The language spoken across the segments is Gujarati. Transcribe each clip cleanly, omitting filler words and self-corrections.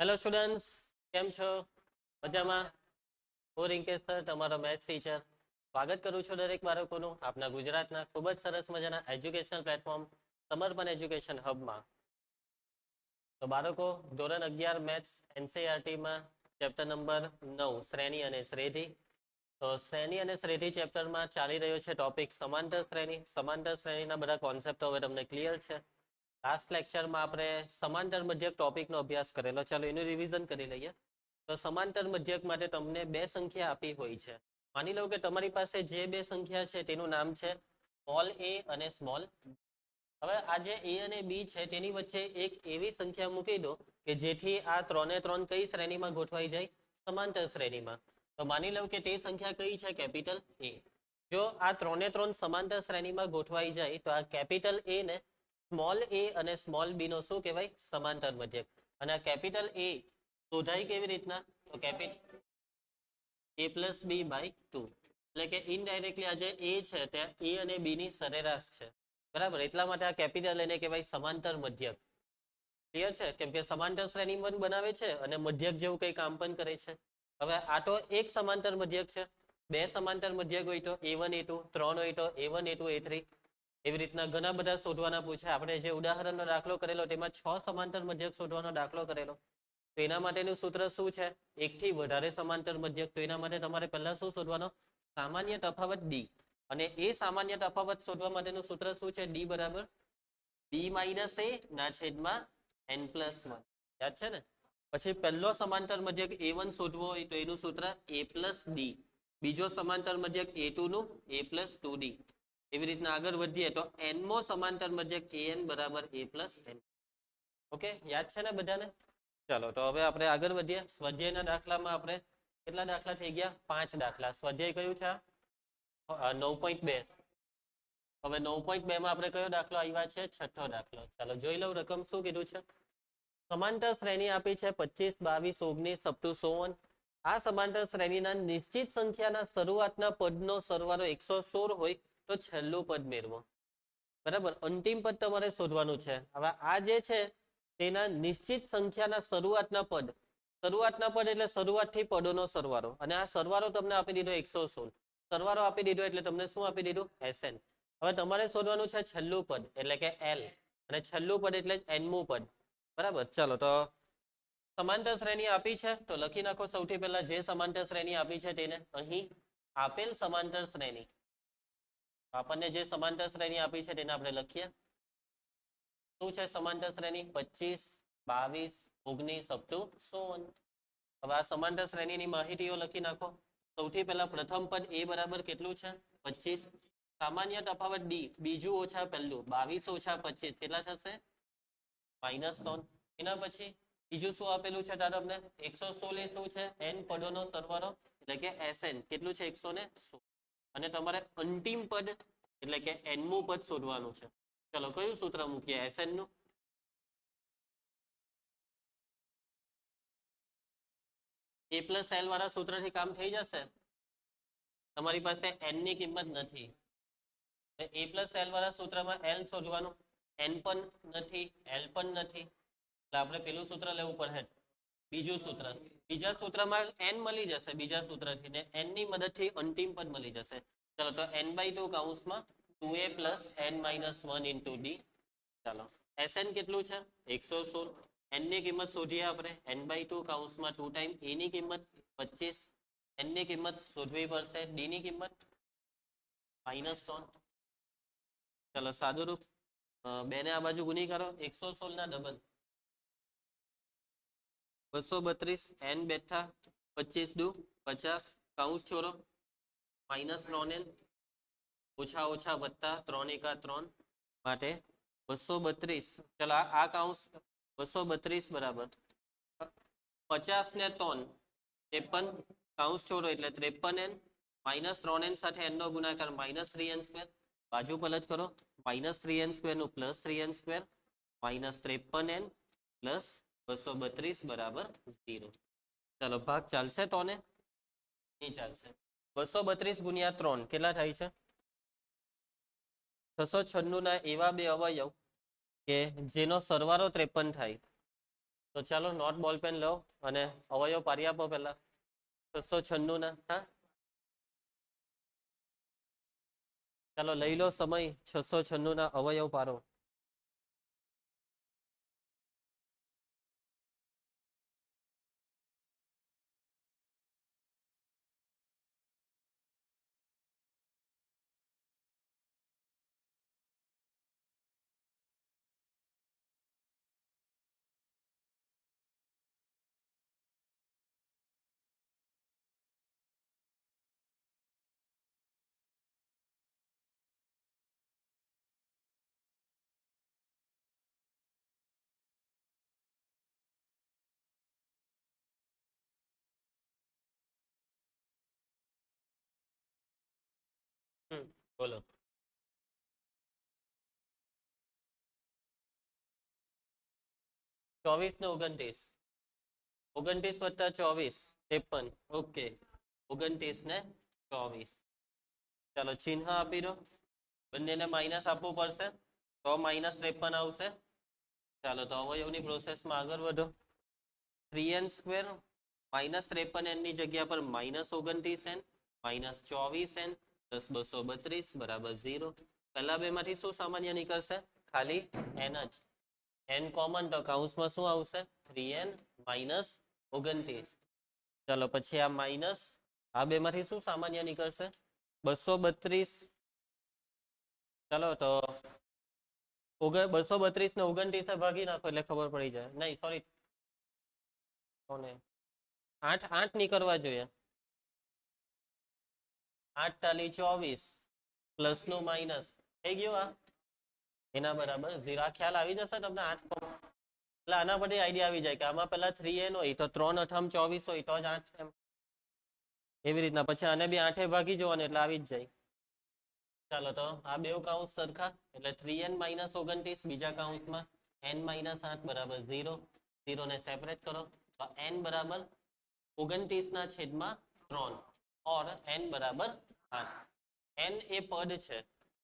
હેલો સ્ટુડન્ટ્સ, કેમ છો? મજામાં? હું રિંકેશ સર, તમારો મેથ્સ ટીચર. સ્વાગત કરું છું દરેક બાળકોનું આપના ગુજરાતના ખૂબ જ સરસ મજાના એજ્યુકેશનલ પ્લેટફોર્મ સમર્પણ એજ્યુકેશન હબમાં. તો બાળકો, ધોરણ 11 મેથ્સ એનસીઈઆરટીમાં ચેપ્ટર નંબર 9 શ્રેણી અને શ્રેણી. તો શ્રેણી અને શ્રેણી ચેપ્ટરમાં ચાલી રહ્યો છે ટોપિક સમાંતર શ્રેણી. સમાંતર શ્રેણીના બધા કોન્સેપ્ટો હવે તમને ક્લિયર છે. લાસ્ટ લેક્ચરમાં આપણે સમાંતર મધ્યક ટોપિકનો અભ્યાસ કરેલો. ચાલો એનું રિવિઝન કરી લઈએ. તો સમાંતર મધ્યક માટે તમને બે સંખ્યા આપી હોય છે. માની લો કે તમારી પાસે જે બે સંખ્યા છે તેનું નામ છે સ્મોલ a અને સ્મોલ. હવે આ જે a અને b છે તેની વચ્ચે એક એવી સંખ્યા મૂકી દો કે જેથી આ ત્રણે ત્રણ કઈ શ્રેણીમાં ગોઠવાઈ જાય? સમાંતર શ્રેણીમાં. તો માની લો કે તે સંખ્યા કઈ છે? Capital a. જો આ ત્રણે ત્રણ સમાંતર શ્રેણીમાં ગોઠવાઈ જાય તો આ કેપિટલ a ને સ્મોલ a અને સ્મોલ b નો શું કહેવાય? સમાંતર મધ્યક. અને આ કેપિટલ a શોધાય કેવી રીતના? તો capital a plus b by 2. એટલે કે ઇનડાયરેક્ટલી આ જે a છે ત્યાં a અને b ની સરેરાશ છે. બરાબર, એટલા માટે આ કેપિટલ એને કહેવાય સમાંતર મધ્યક. ક્લિયર છે? કેમ કે સમાંતર શ્રેણી પણ બનાવે છે અને મધ્યક જેવું કંઈ કામ પણ કરે છે. હવે આ તો એક સમાંતર મધ્યક છે. બે સમાંતર મધ્યક હોય તો a1 a2, ત્રણ હોય તો a1 a2 a3. એવી રીતના ઘણા બધા શોધવાના પૂછે. આપણે જે ઉદાહરણનો દાખલો કરેલો તેમાં 6 સમાંતર મધ્યક શોધવાનો દાખલો કરેલો. તો એના માટેનું સૂત્ર શું છે? એકથી વધારે સમાંતર મધ્યક. તો એના માટે તમારે પહેલા શું શોધવાનો? સામાન્ય તફાવત d. અને એ સામાન્ય તફાવત શોધવા માટેનું સૂત્ર શું છે? d બરાબર b માઇનસ a ના છેદમાં n પ્લસ 1. યાદ છે ને? પછી પહેલો સમાંતર મધ્યક a1 શોધવો હોય તો એનું સૂત્ર a પ્લસ d. બીજો સમાંતર મધ્યક a2 નું a પ્લસ 2d. એવી રીતના આગળ વધીએ તો n મો સમાંતર મધ્યક an બરાબર a પ્લસ n. ઓકે, યાદ છે ને બધાને? ચાલો તો હવે આપણે આગળ વધીએ. સ્વાધ્યાયના દાખલામાં આપણે કેટલા દાખલા થઈ ગયા? 5 દાખલા. સ્વાધ્યાય કયું છે? 9.2. હવે 9.2 માં આપણે કયો દાખલો આવ્યા છે? છઠ્ઠો દાખલો. ચાલો જોઈ લઉં રકમ શું કીધું છે. સમાંતર શ્રેણી આપી છે 25, 22, 19 up to so on. આ સમાંતર શ્રેણીના નિશ્ચિત સંખ્યાના શરૂઆતના પદનો સરવાળો 116 હોય તો છેલ્લું પદ મેળવો. બરાબર, અંતિમ પદ તમારે શોધવાનું છે. હવે આ જે છે તેના નિશ્ચિત સંખ્યાના શરૂઆતના પદ. શરૂઆતના પદ એટલે શરૂઆતથી પદોનો સરવાળો. અને આ સરવાળો તમને આપી દીધો 116. સરવાળો આપી દીધો એટલે તમને શું આપી દીધું? Sn. હવે તમારે શોધવાનું છે છેલ્લું પદ એટલે કે L. અને છેલ્લું પદ એટલે nમું પદ. બરાબર, ચાલો તો સમાંતર શ્રેણી આપી છે તો લખી નાખો. સૌથી પહેલા જે સમાંતર શ્રેણી આપી છે તેને અહીં આપેલ સમાંતર શ્રેણી. આપણને જે સમાંતર શ્રેણી આપી છે તેને આપણે લખીએ. શું છે સમાંતર શ્રેણી? 25, 22, 19 up to so on. હવે આ સમાંતર શ્રેણીની માહિતીઓ લખી નાખો. સૌથી પહેલા પ્રથમ પદ a બરાબર કેટલું છે? 25. સામાન્ય તફાવત d, બીજું ઓછા પહેલું, 22 ઓછા 25 કેટલા થશે? -3. એના પછી બીજું શું આપેલું છે તમને? 116 એ શું છે? n પદોનો સરવાળો એટલે કે Sn. કેટલું છે? 116. અને તમારે અંતિમ પદ એટલે કે nમું પદ શોધવાનું છે. ચલો કયું સૂત્ર મૂકીએ Sn નું? a પ્લસ l વાળા સૂત્રથી કામ થઈ જશે? તમારી પાસે n ની કિંમત નથી. a પ્લસ l વાળા સૂત્રમાં l શોધવાનું. n પણ નથી, l પણ નથી, એટલે આપણે પેલું સૂત્ર લેવું પડે. બીજું સૂત્ર. બીજા સૂત્રમાં n મળી જશે બીજા સૂત્રથી ને n ની મદદથી અંતિમ પદ મળી જશે. ચલો તો n/2 કૌંસમાં 2a plus n minus 1 into d. ચાલો Sn કેટલું છે? 116. n ની કિંમત શોધીએ આપણે. n/2 કૌંસમાં 2 ટાઈમ a ની કિંમત 25. n ની કિંમત શોધવી પડશે. d ની કિંમત -3. ચલો સાદું રૂપ. બે ને આ બાજુ ગુણી કરો. 116 ના ડબલ 232. n બેઠા 25 દુ 50. કૌંસ છોડો. -3n ઓછા ઓછા વત્તા 3 એકા 3 માટે 232. ચલો આ કૌંસ 232 બરાબર 50 ને 3 53. કૌંસ છોડો એટલે 53n. -3n સાથે n નો ગુણાકાર -3n². બાજુ પલટ કરો. -3n² નું +3n². -53n પ્લસ 232 બરાબર 0. ચાલો ભાગ ચાલશે તો ને? નહીં ચાલશે. 232 ગુણ્યા 3 કેટલા થાય છે? 696 ના એવા બે અવયવ કે જેનો સરવાળો 53 થાય. તો ચાલો નોટ બોલ પેન લો અને અવયવ પાડી આપો પહેલા 696 ના. હા, ચાલો લઈ લો સમય. 696 ના અવયવ પાડો. બોલો. 24 ને 29. 29 વત્તા 24 53. ઓકે, 29 ને 24. ચાલો ચિહ્ન આપી દો. બંનેને માઇનસ આપવું પડશે તો -53 આવશે. ચાલો તો અવયવની પ્રોસેસમાં આગળ વધો. 3n² -53n ની જગ્યા પર -29n -24n +232 બરાબર 0. પહેલા બે માંથી શું સામાન્ય નીકળશે? ખાલી n જ. n કોમન તો કૌંસમાં શું આવશે? 3n - 29. ચાલો પછી આ માઇનસ, આ બે માંથી શું સામાન્ય નીકળશે? 232. ચાલો તો 232 ને 29 ભાગી નાખો એટલે ખબર પડી જાય. નહીં સોરી, 8 નીકળવા જોઈએ. 8 તાલી 24 પ્લસ નું માઇનસ થઈ ગયું. આ એના બરાબર 0. આ ખ્યાલ આવી જશે તમને 8 એટલે આના પરથી આઈડિયા આવી જાય કે આમાં પેલા 3n હોય તો 3 8 24 હોય તો જ 8 એમ. એવી રીતના પછી આને બી 8 ભાગી જવાનું એટલે આવી જ જાય. ચાલો તો આ બે કૌંસ સરખા એટલે 3n - 29 બીજા કૌંસમાં n - 8 બરાબર 0. 0 ને સેપરેટ કરો તો n બરાબર 29 ના છેદમાં 3 ઓર n બરાબર 8. n એ પદ છે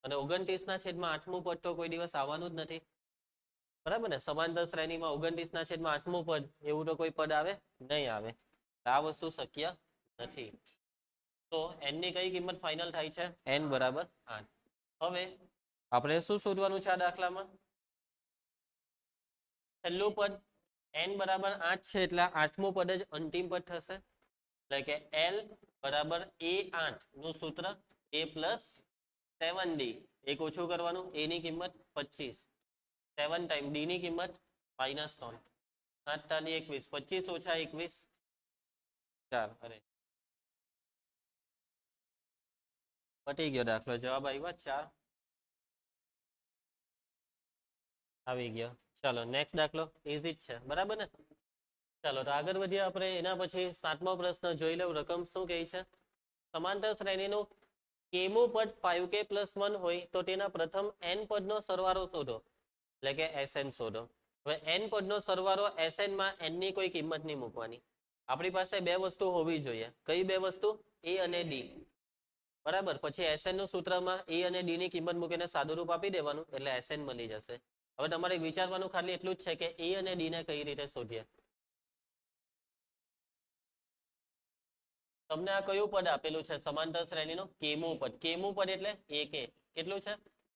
અને 29 ના છેદમાં 8મું પદ તો કોઈ દિવસ આવવાનું જ નથી. બરાબર ને? સમાંતર શ્રેણીમાં 29 ના છેદમાં 8મું પદ એવું તો કોઈ પદ આવે નહીં આવે. આ વસ્તુ શક્ય નથી. તો n ની કઈ કિંમત ફાઇનલ થાય છે? n બરાબર 8. હવે આપણે શું શોધવાનું છે આ દાખલામાં? છેલ્લું પદ. n બરાબર 8 છે એટલે 8મું પદ જ અંતિમ પદ થશે. એટલે કે l બરાબર a8 નું સૂત્ર a + 7d. એક ઓછું કરવાનું, a ની કિંમત 25. 7 ટાઈમ d ની કિંમત -3. 8 તાલી 21. 25 ઓછા 21 4. અરે પટી ગયો દાખલો. જવાબ આવ્યો 4 આવી ગયો. ચાલો નેક્સ્ટ દાખલો ઇઝી જ છે. બરાબર ને? ચાલો તો આગળ વધીએ આપણે. એના પછી 7મો પ્રશ્ન જોઈ લઉં. રકમ શું કહે છે? સમાંતર શ્રેણીનું કેમું પદ 5k + 1 હોય તો તેના પ્રથમ n પદનો સરવાળો શોધો. એટલે કે Sn શોધો. હવે n પદનો સરવાળો Sn માં n ની કોઈ કિંમત નહીં મૂકવાની. આપણી પાસે બે વસ્તુ હોવી જોઈએ. કઈ બે વસ્તુ? a અને d. બરાબર. પછી Sn નું સૂત્રમાં a અને d ની કિંમત મૂકીને સાદું રૂપ આપી દેવાનું એટલે Sn મળી જશે. હવે તમારે વિચારવાનું ખાલી એટલું જ છે કે a અને d ને કઈ રીતે શોધીએ. તમને આ કયું પદ આપેલું છે? સમાંતર શ્રેણીનું કેમું પદ. કેમું પદ એટલે ak. કેટલું છે?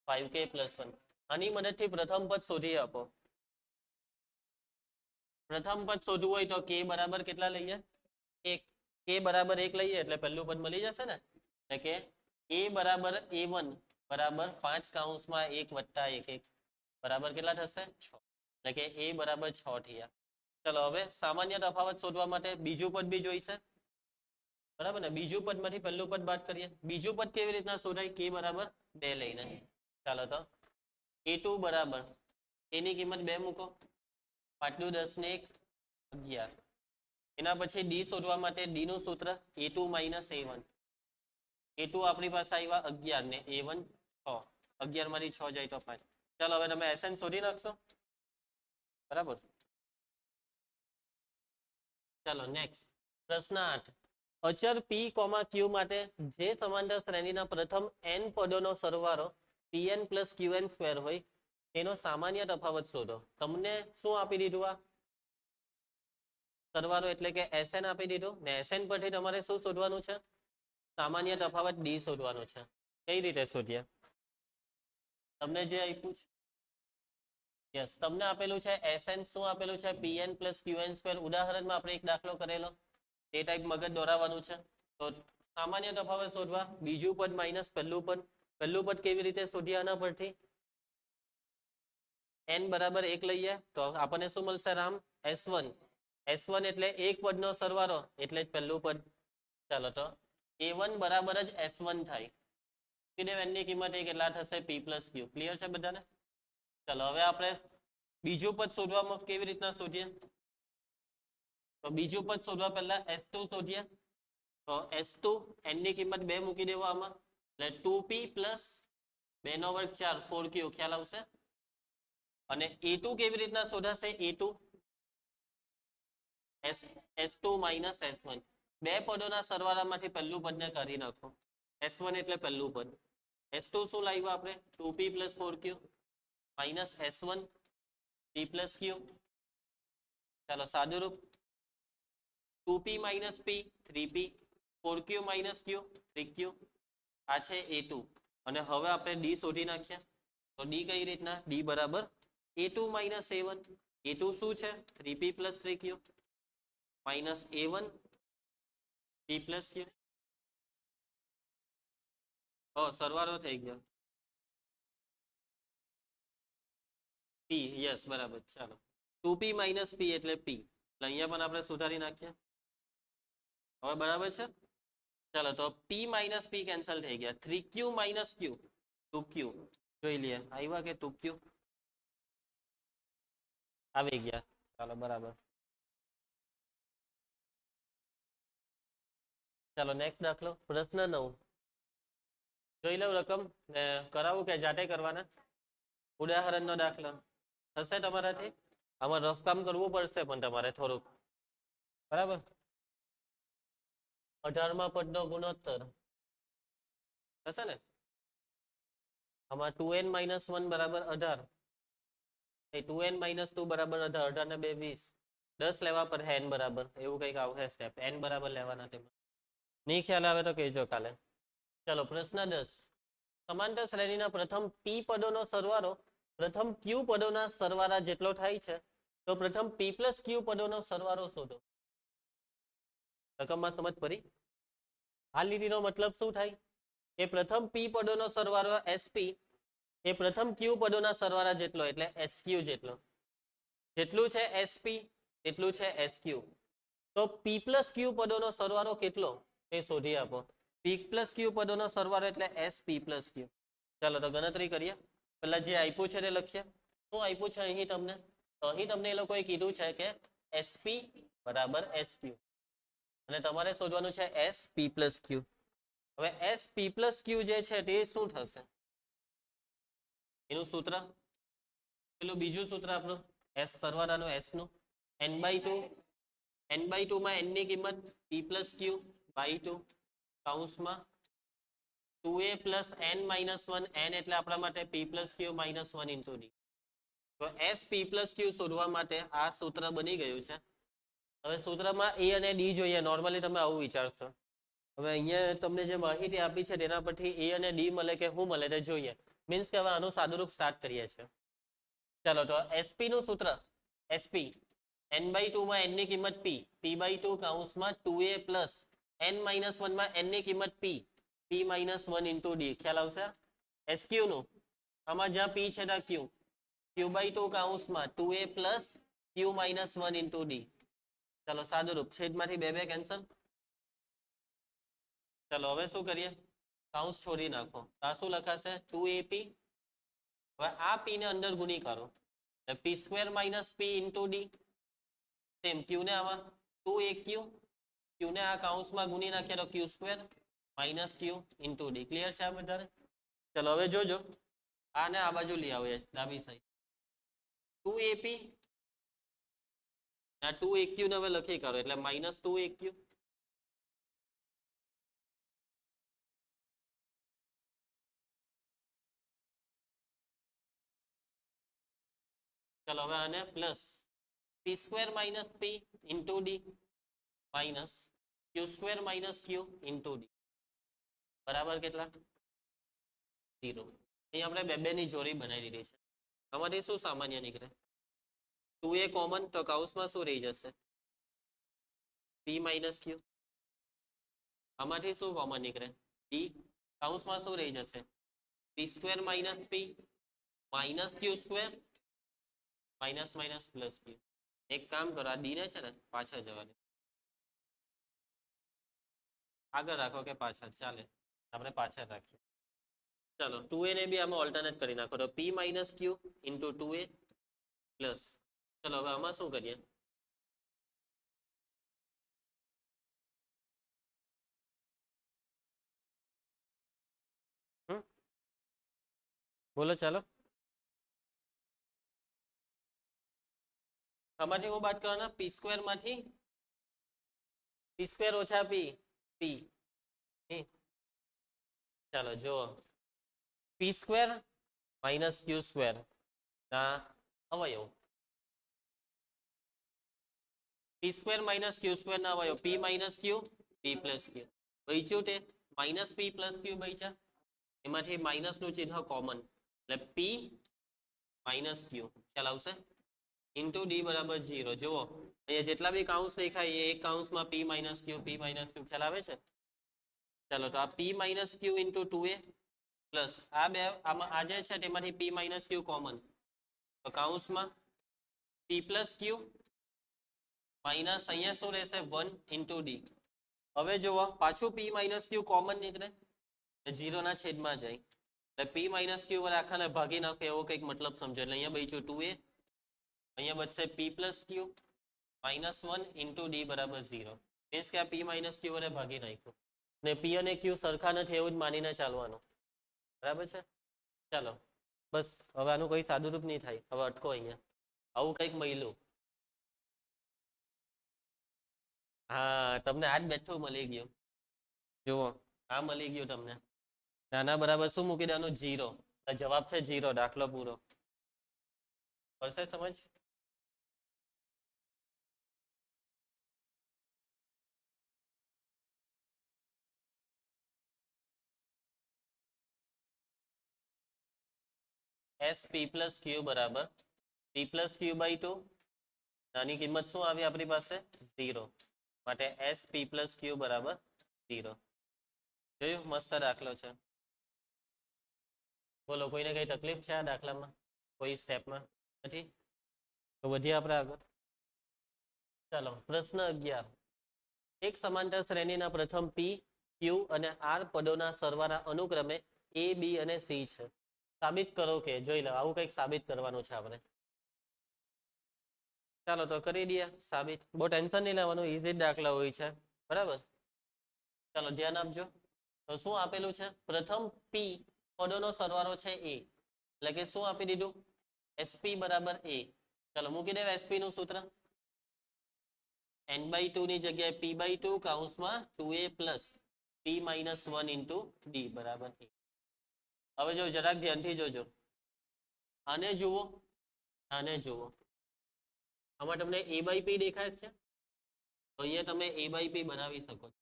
5k + 1. આની મદદથી પ્રથમ પદ શોધી આપો. પ્રથમ પદ શોધવું હોય તો k બરાબર કેટલા લઈએ? 1. k બરાબર 1 લઈએ એટલે પહેલું પદ મળી જશે ને. એટલે કે a બરાબર a1 બરાબર 5 કૌંસમાં 1 વત્તા 1 1 બરાબર કેટલા થશે? 6. એટલે કે a બરાબર 6 થયા. ચલો હવે સામાન્ય તફાવત શોધવા માટે બીજું પદ બી જોઈશે. બરાબર ને? બીજું પદ માંથી પહેલું પદ બાદ કરીએ. બીજું પદ કેવી રીતના શોધાય? k બરાબર 2 લઈને. ચાલો તો a2 બરાબર a ની કિંમત 2 મૂકો. 5 × 10 ને 1 11. એના પછી d શોધવા માટે d નું સૂત્ર a2 - a1. a2 આપણી પાસે આવ્યા 11 ને a1 6. 11 માંથી 6 જાય તો 5. ચાલો હવે તમે Sn શોધી નાખશો. બરાબર. ચાલો નેક્સ્ટ પ્રશ્ન 8. અચર p, q માટે જે સમાંતર શ્રેણીના પ્રથમ n પદોનો સરવાળો pn + qn² હોય તેનો સામાન્ય તફાવત શોધો. તમને શું આપી દીધું? આ સરવાળો એટલે કે SN આપી દીધો ને SN પરથી તમારે શું શોધવાનું છે? સામાન્ય તફાવત D શોધવાનો છે. કઈ રીતે શોધીએ? તમને જે આપ્યું છે યસ, તમને આપેલું છે SN શું આપેલું છે? PN plus QN square. ઉદાહરણમાં આપણે એક દાખલો કરેલો એ ટાઈપ મગજ દોરાવવાનું છે. તો સામાન્ય તફાવત શોધવા બીજું પદ માઇનસ પહેલું પદ કેવી રીતે શોધીએ? આના પરથી n બરાબર 1 લઈએ તો આપણને શું મળશે રામ? S1 એટલે એક પદનો સરવાળો એટલે જ પહેલું પદ. ચાલો તો A1 બરાબર જ S1 થાય. n ની કિંમત એ કેટલા થશે? P plus Q. ક્લિયર છે બધાને? ચાલો હવે આપણે બીજું પદ શોધવામાં કેવી રીતના શોધીએ? તો બીજું પદ શોધવા પહેલા S2 શોધીએ. તો S2 n ની કિંમત 2 મૂકી દેવો આમાં એટલે 2P પ્લસ 2 નો વર્ગ 4 4Q. ખ્યાલ આવશે? અને A2 કેવી રીતના શોધાશે? A2 S2 minus S1. બે પદોના સરવાળામાંથી પહેલું પદને કાઢી નાખો. S1 એટલે પહેલું પદ. S2 શું લાવ્યું આપણે? 2P plus 4Q minus S1 P plus Q. ચાલો સાદુરૂપ 2P minus P 3P 4Q minus Q 3Q. આ છે A2 અને હવે આપણે D શોધી નાખીએ. તો D કઈ રીતના? D બરાબર A2 માઇનસ A1. A2 શું છે? 3P plus 3Q minus A1 P plus Q. સરવાળો થઈ ગયો. P યસ બરાબર. ચાલો 2P માઇનસ P એટલે P. અહીંયા પણ આપણે સુધારી નાખીએ. હવે બરાબર છે? ચાલો તો P માઇનસ P કેન્સલ થઈ ગયા. 3Q minus Q 2Q. જોઈ લઈએ આવ્યા કે 2Q આવી ગયા. ચાલો બરાબર. ચાલો નેક્સ્ટ દાખલો પ્રશ્ન 9. જોઈ લઉં રકમ ને કરાવું કે જાતે કરવાના? ઉદાહરણનો દાખલો થશે તમારાથી? આમાં રફ કામ કરવું પડશે પણ તમારે થોડુંક. બરાબર. 18મા પદનો ગુણોત્તર થશે ને? આમાં 2n માઇનસ 1 બરાબર 18. 2n માઇનસ 2 બરાબર 18. 18 ને 2 20. 10 લેવા પર n બરાબર એવું કંઈક આવશે સ્ટેપ. n બરાબર લેવાના તેમાં. નહીં ખ્યાલ આવે તો કહેજો કાલે. ચલો પ્રશ્ન 10. સમાંતર શ્રેણીના પ્રથમ p પદોનો સરવાળો પ્રથમ q પદોના સરવાળા જેટલો થાય છે તો પ્રથમ p પ્લસ q પદોનો સરવાળો શોધો. રકમમાં સમજ પડી? આ લીટીનો મતલબ શું થાય? કે પ્રથમ p પદોનો સરવાળો SP એ પ્રથમ q પદોના સરવાળા જેટલો એટલે SQ જેટલો. જેટલું છે SP એટલું છે SQ. તો p પ્લસ q પદોનો સરવાળો કેટલો એ શોધી આપો. p પ્લસ q પદોનો સરવાળો એટલે SP પ્લસ q. ચાલો તો ગણતરી કરીએ. પહેલા જે આપ્યું છે તે લખીએ. શું આપ્યું છે અહીં તમને? તો અહીં તમને એ લોકોએ કીધું છે કે SP બરાબર SQ અને તમારે શોધવાનું છે SP પ્લસ Q. હવે SP પ્લસ Q જે છે તે શું થશે? એનું સૂત્ર પેલું બીજું સૂત્ર આપણું S સરવાળાનું S નું n/2. n/2 માં n ની કિંમત p પ્લસ Q બાય 2 કૌંસમાં 2a plus n minus 1. n એટલે આપણા માટે p plus Q minus 1 into d. તો SP પ્લસ Q શોધવા માટે આ સૂત્ર બની ગયું છે. હવે સૂત્રમાં a અને d જોઈએ. નોર્મલી તમે આવું વિચારશો. હવે અહીંયા તમને જે માહિતી આપી છે તેના પરથી a અને d મળે કે શું મળે તે જોઈએ. મીન્સ કે હવે આનું સાદુરૂપ સ્ટાર્ટ કરીએ છીએ. ચાલો તો SP નું સૂત્ર SP n/2 માં n ની કિંમત p p/2 કૌંસમાં 2a પ્લસ n માઇનસ 1 માં n ની કિંમત p માઇનસ 1 ઇન્ટુ d. ખ્યાલ આવશે? SQ નું આમાં જ્યાં p છે ત્યાં q q/2 કૌંસમાં 2a plus q minus 1 into d. ચાલો સાદુરૂપ છેદમાંથી 2 કેન્સલ. ચાલો હવે શું કરીએ? કૌંસ છોડી નાખો. આ શું લખાશે? 2ap. હવે આ p ને અંદર ગુણી કરો p square minus p into d. Same q ને આમાં 2aq q ને આ કૌંસમાં ગુણી નાખીએ તો q square minus q into d. Clear છે આ બધાને? ચલો હવે જોજો આને આ બાજુ લઈ આવીએ ડાબી સાઈડ. 2ap આ 2aq ને હવે લખી કાઢો એટલે માઇનસ 2aq. ચલો હવે આને plus p square minus p into d minus q square minus q into d બરાબર કેટલા 0. અહીં આપણે બે બે ની જોડી બનાવી દીધી છે. આમાંથી શું સામાન્ય નીકળે 2a કોમન તો કૌંસમાં શું રહી જશે p માઇનસ ક્યુ. આમાંથી શું કોમન નીકળે d કૌંસમાં શું રહી જશે p square minus p minus q square minus minus plus q. એક કામ કરો આ ડી ને છે ને પાછળ જવા દે આગળ રાખો કે પાછળ ચાલે આપણે પાછળ રાખીએ. ચલો 2a ને બી આમાં ઓલ્ટરનેટ કરી નાખો તો p minus q into 2a plus ચલો હવે આમાં શું કરીએ બોલો ચાલો આમાંથી હું બાદ કરવાના પી સ્ક્વેર માંથી પી સ્ક્વેર ઓછા પી પી ચાલો જો પી સ્ક્વેર માઇનસ ક્યુ સ્ક્વેર ના અવયવ પી સ્ક્વેર માઇનસ ક્યુ સ્ક્વેર ના અવયવ પી માઇનસ ક્યુ પી પ્લસ ક્યુ બચ્યું તે માઇનસ પી પ્લસ ક્યુ બચ્યા એમાંથી માઇનસ નું ચિહ્ન કોમન એટલે પી માઇનસ ક્યુ ખ્યાલ આવશે ઇન્ટુ ડી બરાબર 0. જુઓ અહીંયા જેટલા બી કાઉન્સ દેખાય એ એક કાઉન્સમાં પી માઇનસ ક્યુ ખ્યાલ આવે છે. ચાલો તો આ p minus q into 2a plus આ બે આમાં આ જે છે તેમાંથી પી માઇનસ ક્યુ કોમન તો કાઉન્સમાં પી પ્લસ ક્યુ માઇનસ અહીંયા શું રહેશે 1 ઇન્ટુ ડી. હવે જુઓ પાછું પી માઇનસ ક્યુ કોમન નીકળે 0 ના છેદમાં જાય એટલે પી માઇનસ ક્યુ વડે આખાને ભાગી નાખો એવો કંઈક મતલબ સમજો એટલે અહીંયા બચ્યું 2a અહીંયા બચશે પી પ્લસ ક્યુ માઇનસ 1 ઇન્ટુ ડી બરાબર 0. મીન્સ કે આ પી માઇનસ ક્યુ વડે ભાગી નાખ્યું ને પી અને ક્યુ સરખા નથી એવું જ માનીને ચાલવાનું બરાબર છે. ચાલો બસ હવે આનું કોઈ સાદું રૂપ નહીં થાય હવે અટકો અહીંયા આવું કંઈક મળ્યું હા તમને આજ બેઠું મળી ગયું જુઓ આ મળી ગયું તમને નાના બરાબર શું મૂકી દેવાનું 0 જવાબ છે 0 દાખલો પૂરો પડશે સમજ એસ પી પ્લસ ક્યુ બરાબર પી પ્લસ ક્યુ બાય 2 આની કિંમત શું આવી આપણી પાસે 0 માટે એસ પી પ્લસ ક્યુ બરાબર 0. જોયું મસ્ત દાખલો છે. બોલો કોઈને કઈ તકલીફ છે આ દાખલામાં કોઈ સ્ટેપમાં નથી તો વધીએ આપણે આગળ. ચાલો પ્રશ્ન 11 એક સમાંતર શ્રેણીના પ્રથમ પી ક્યુ અને આર પદોના સરવાળા અનુક્રમે એ બી અને સી છે. સાબિત કરો કે જોઈ લો આવું કંઈક સાબિત કરવાનું છે આપણે. ચાલો તો કરી દઈએ સાબિત બહુ ટેન્શન નહીં લેવાનું ઇઝી દાખલા હોય છે બરાબર. ચાલો ધ્યાન આપજો તો શું આપેલું છે પ્રથમ પી પદોનો સરવાળો છે એ એટલે કે શું આપી દીધું એસપી બરાબર એ. ચાલો મૂકી દેવા એસપી નું સૂત્ર n/2 ની જગ્યાએ p/2 કૌંસમાં 2a plus p minus 1 into d બરાબર એ. હવે જો જરાક ધ્યાનથી જોજો આને જુઓ આને જુઓ આમાં તમને a/p દેખાય છે તો અહીંયા તમે a/p બનાવી શકો છો.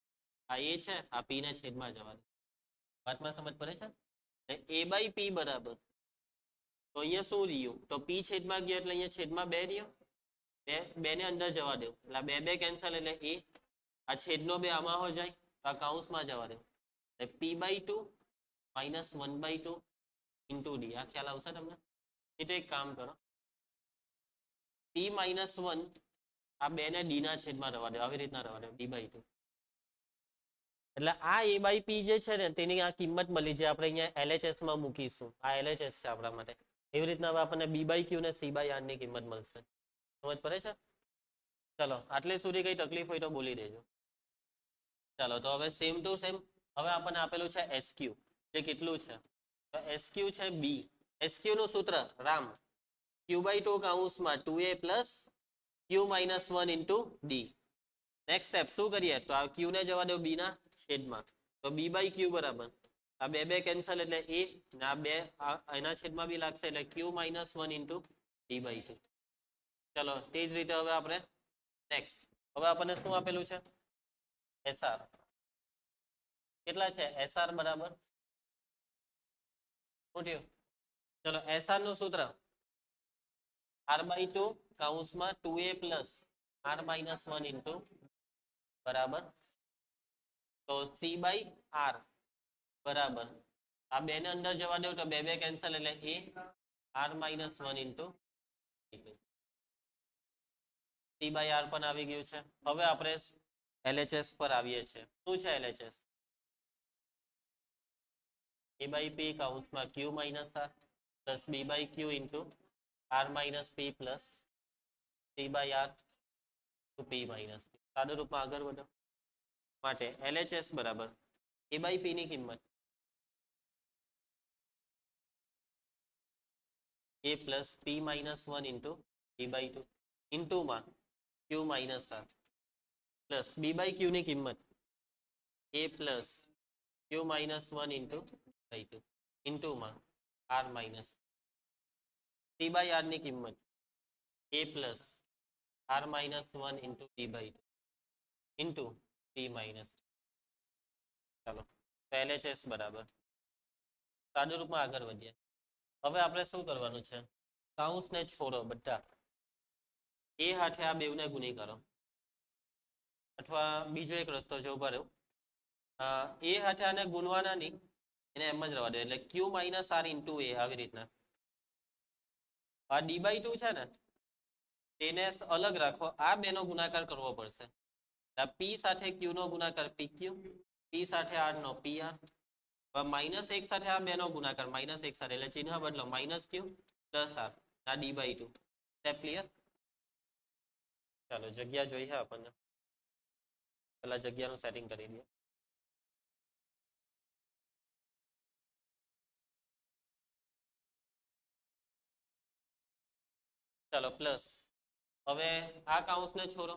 આ એ છે આ p ને છેદમાં જવા દે વાતમાં સમજ પડે છે a/p બરાબર તો અહીંયા શું રહ્યું તો p છેદમાં ગયો એટલે અહીંયા છેદમાં 2 રહ્યો બે ને અંદર જવા દો એટલે 2 કેન્સલ એટલે a આ છેદનો 2 આમાં હો જાય તો આ કૌંસમાં જવા દો એટલે p/2 માઇનસ 1/2 ઇન્ટુ ડી. આ ખ્યાલ આવશે તમને એ તો એક કામ કરો p માઇનસ 1 આ 2 ને ડી ના છેદમાં રવા દો આવી રીતના રવા દો d/2 એટલે આ a/p જે છે ને તેની આ કિંમત મળી છે આપણે અહીંયા LHS માં મૂકીશું આ LHS છે આપણા માટે એવી રીતના હવે આપણને b/q ને c/r ની કિંમત મળશે સમજ પડે છે. ચલો આટલે સુધી કઈ તકલીફ હોય તો બોલી દેજો. ચાલો તો હવે સેમ ટુ સેમ હવે આપણને આપેલું છે SQ જે કેટલું છે તો SQ છે b SQ નું સૂત્ર રામ q/2 કૌંસમાં 2a plus q minus 1 into D. Next step શું કરીએ તો આ q ને જવા દો b ના છેદમાં તો b/q બરાબર આ 2 કેન્સલ એટલે a ને આ 2 એના છેદમાં બી લાગશે એટલે q માઇનસ 1 ઇન્ટુ d/2 ચલો તે જ રીતે હવે આપણે નેક્સ્ટ હવે આપણને શું આપેલું છે એસઆર કેટલા છે એસઆર બરાબર શું થયું ચલો એસઆર નું સૂત્ર r/2 કૌંસમાં 2a plus r minus 1 into બરાબર તો c/r બરાબર આ બે ને અંદર જવા દઉં તો બે બે કેન્સલ એટલે a r minus 1 into c/r પણ આવી ગયું છે હવે આપણે LHS પર આવીએ છીએ શું છે LHS a/p કૌંસમાં q minus r plus b/q into r minus p plus c/r to p minus સાદું રૂપમાં આગળ વધો માટે LHS બરાબર a/p ની કિંમત a plus p minus 1 into b/2 ઇન્ટુમાં q minus r plus b/q ની કિંમત a plus q minus 1 into b/2 ઇન્ટુમાં r minus c/r ની કિંમત a plus r minus 1 into b/2 into p minus ચાલો LHS બરાબર સાદું રૂપમાં આગળ વધીએ હવે આપણે શું કરવાનું છે કૌંસને છોડો બધા એ હાથે આ બેવને ગુણી કરો અથવા બીજો એક રસ્તો છે ઉભા રહ્યો એ હાથે આને ગુણવાના નહીં એને એમ જ રહેવા દે એટલે q minus r into a આવી રીતના આ d/2 છે ને તેને અલગ રાખો આ બેનો ગુણાકાર કરવો પડશે p સાથે q નો ગુણાકાર pq p સાથે r નો pr માઇનસ 1 સાથે આ બેનો ગુણાકાર માઇનસ 1 સાથે એટલે ચિહ્ન બદલો માઇનસ q પ્લસ r આ d/2 સ્ટેપ ક્લિયર ચાલો જગ્યા જોઈએ આપણને પેલા જગ્યાનું સેટિંગ કરી દઈએ ચાલો પ્લસ હવે આ કૌંસને છોડો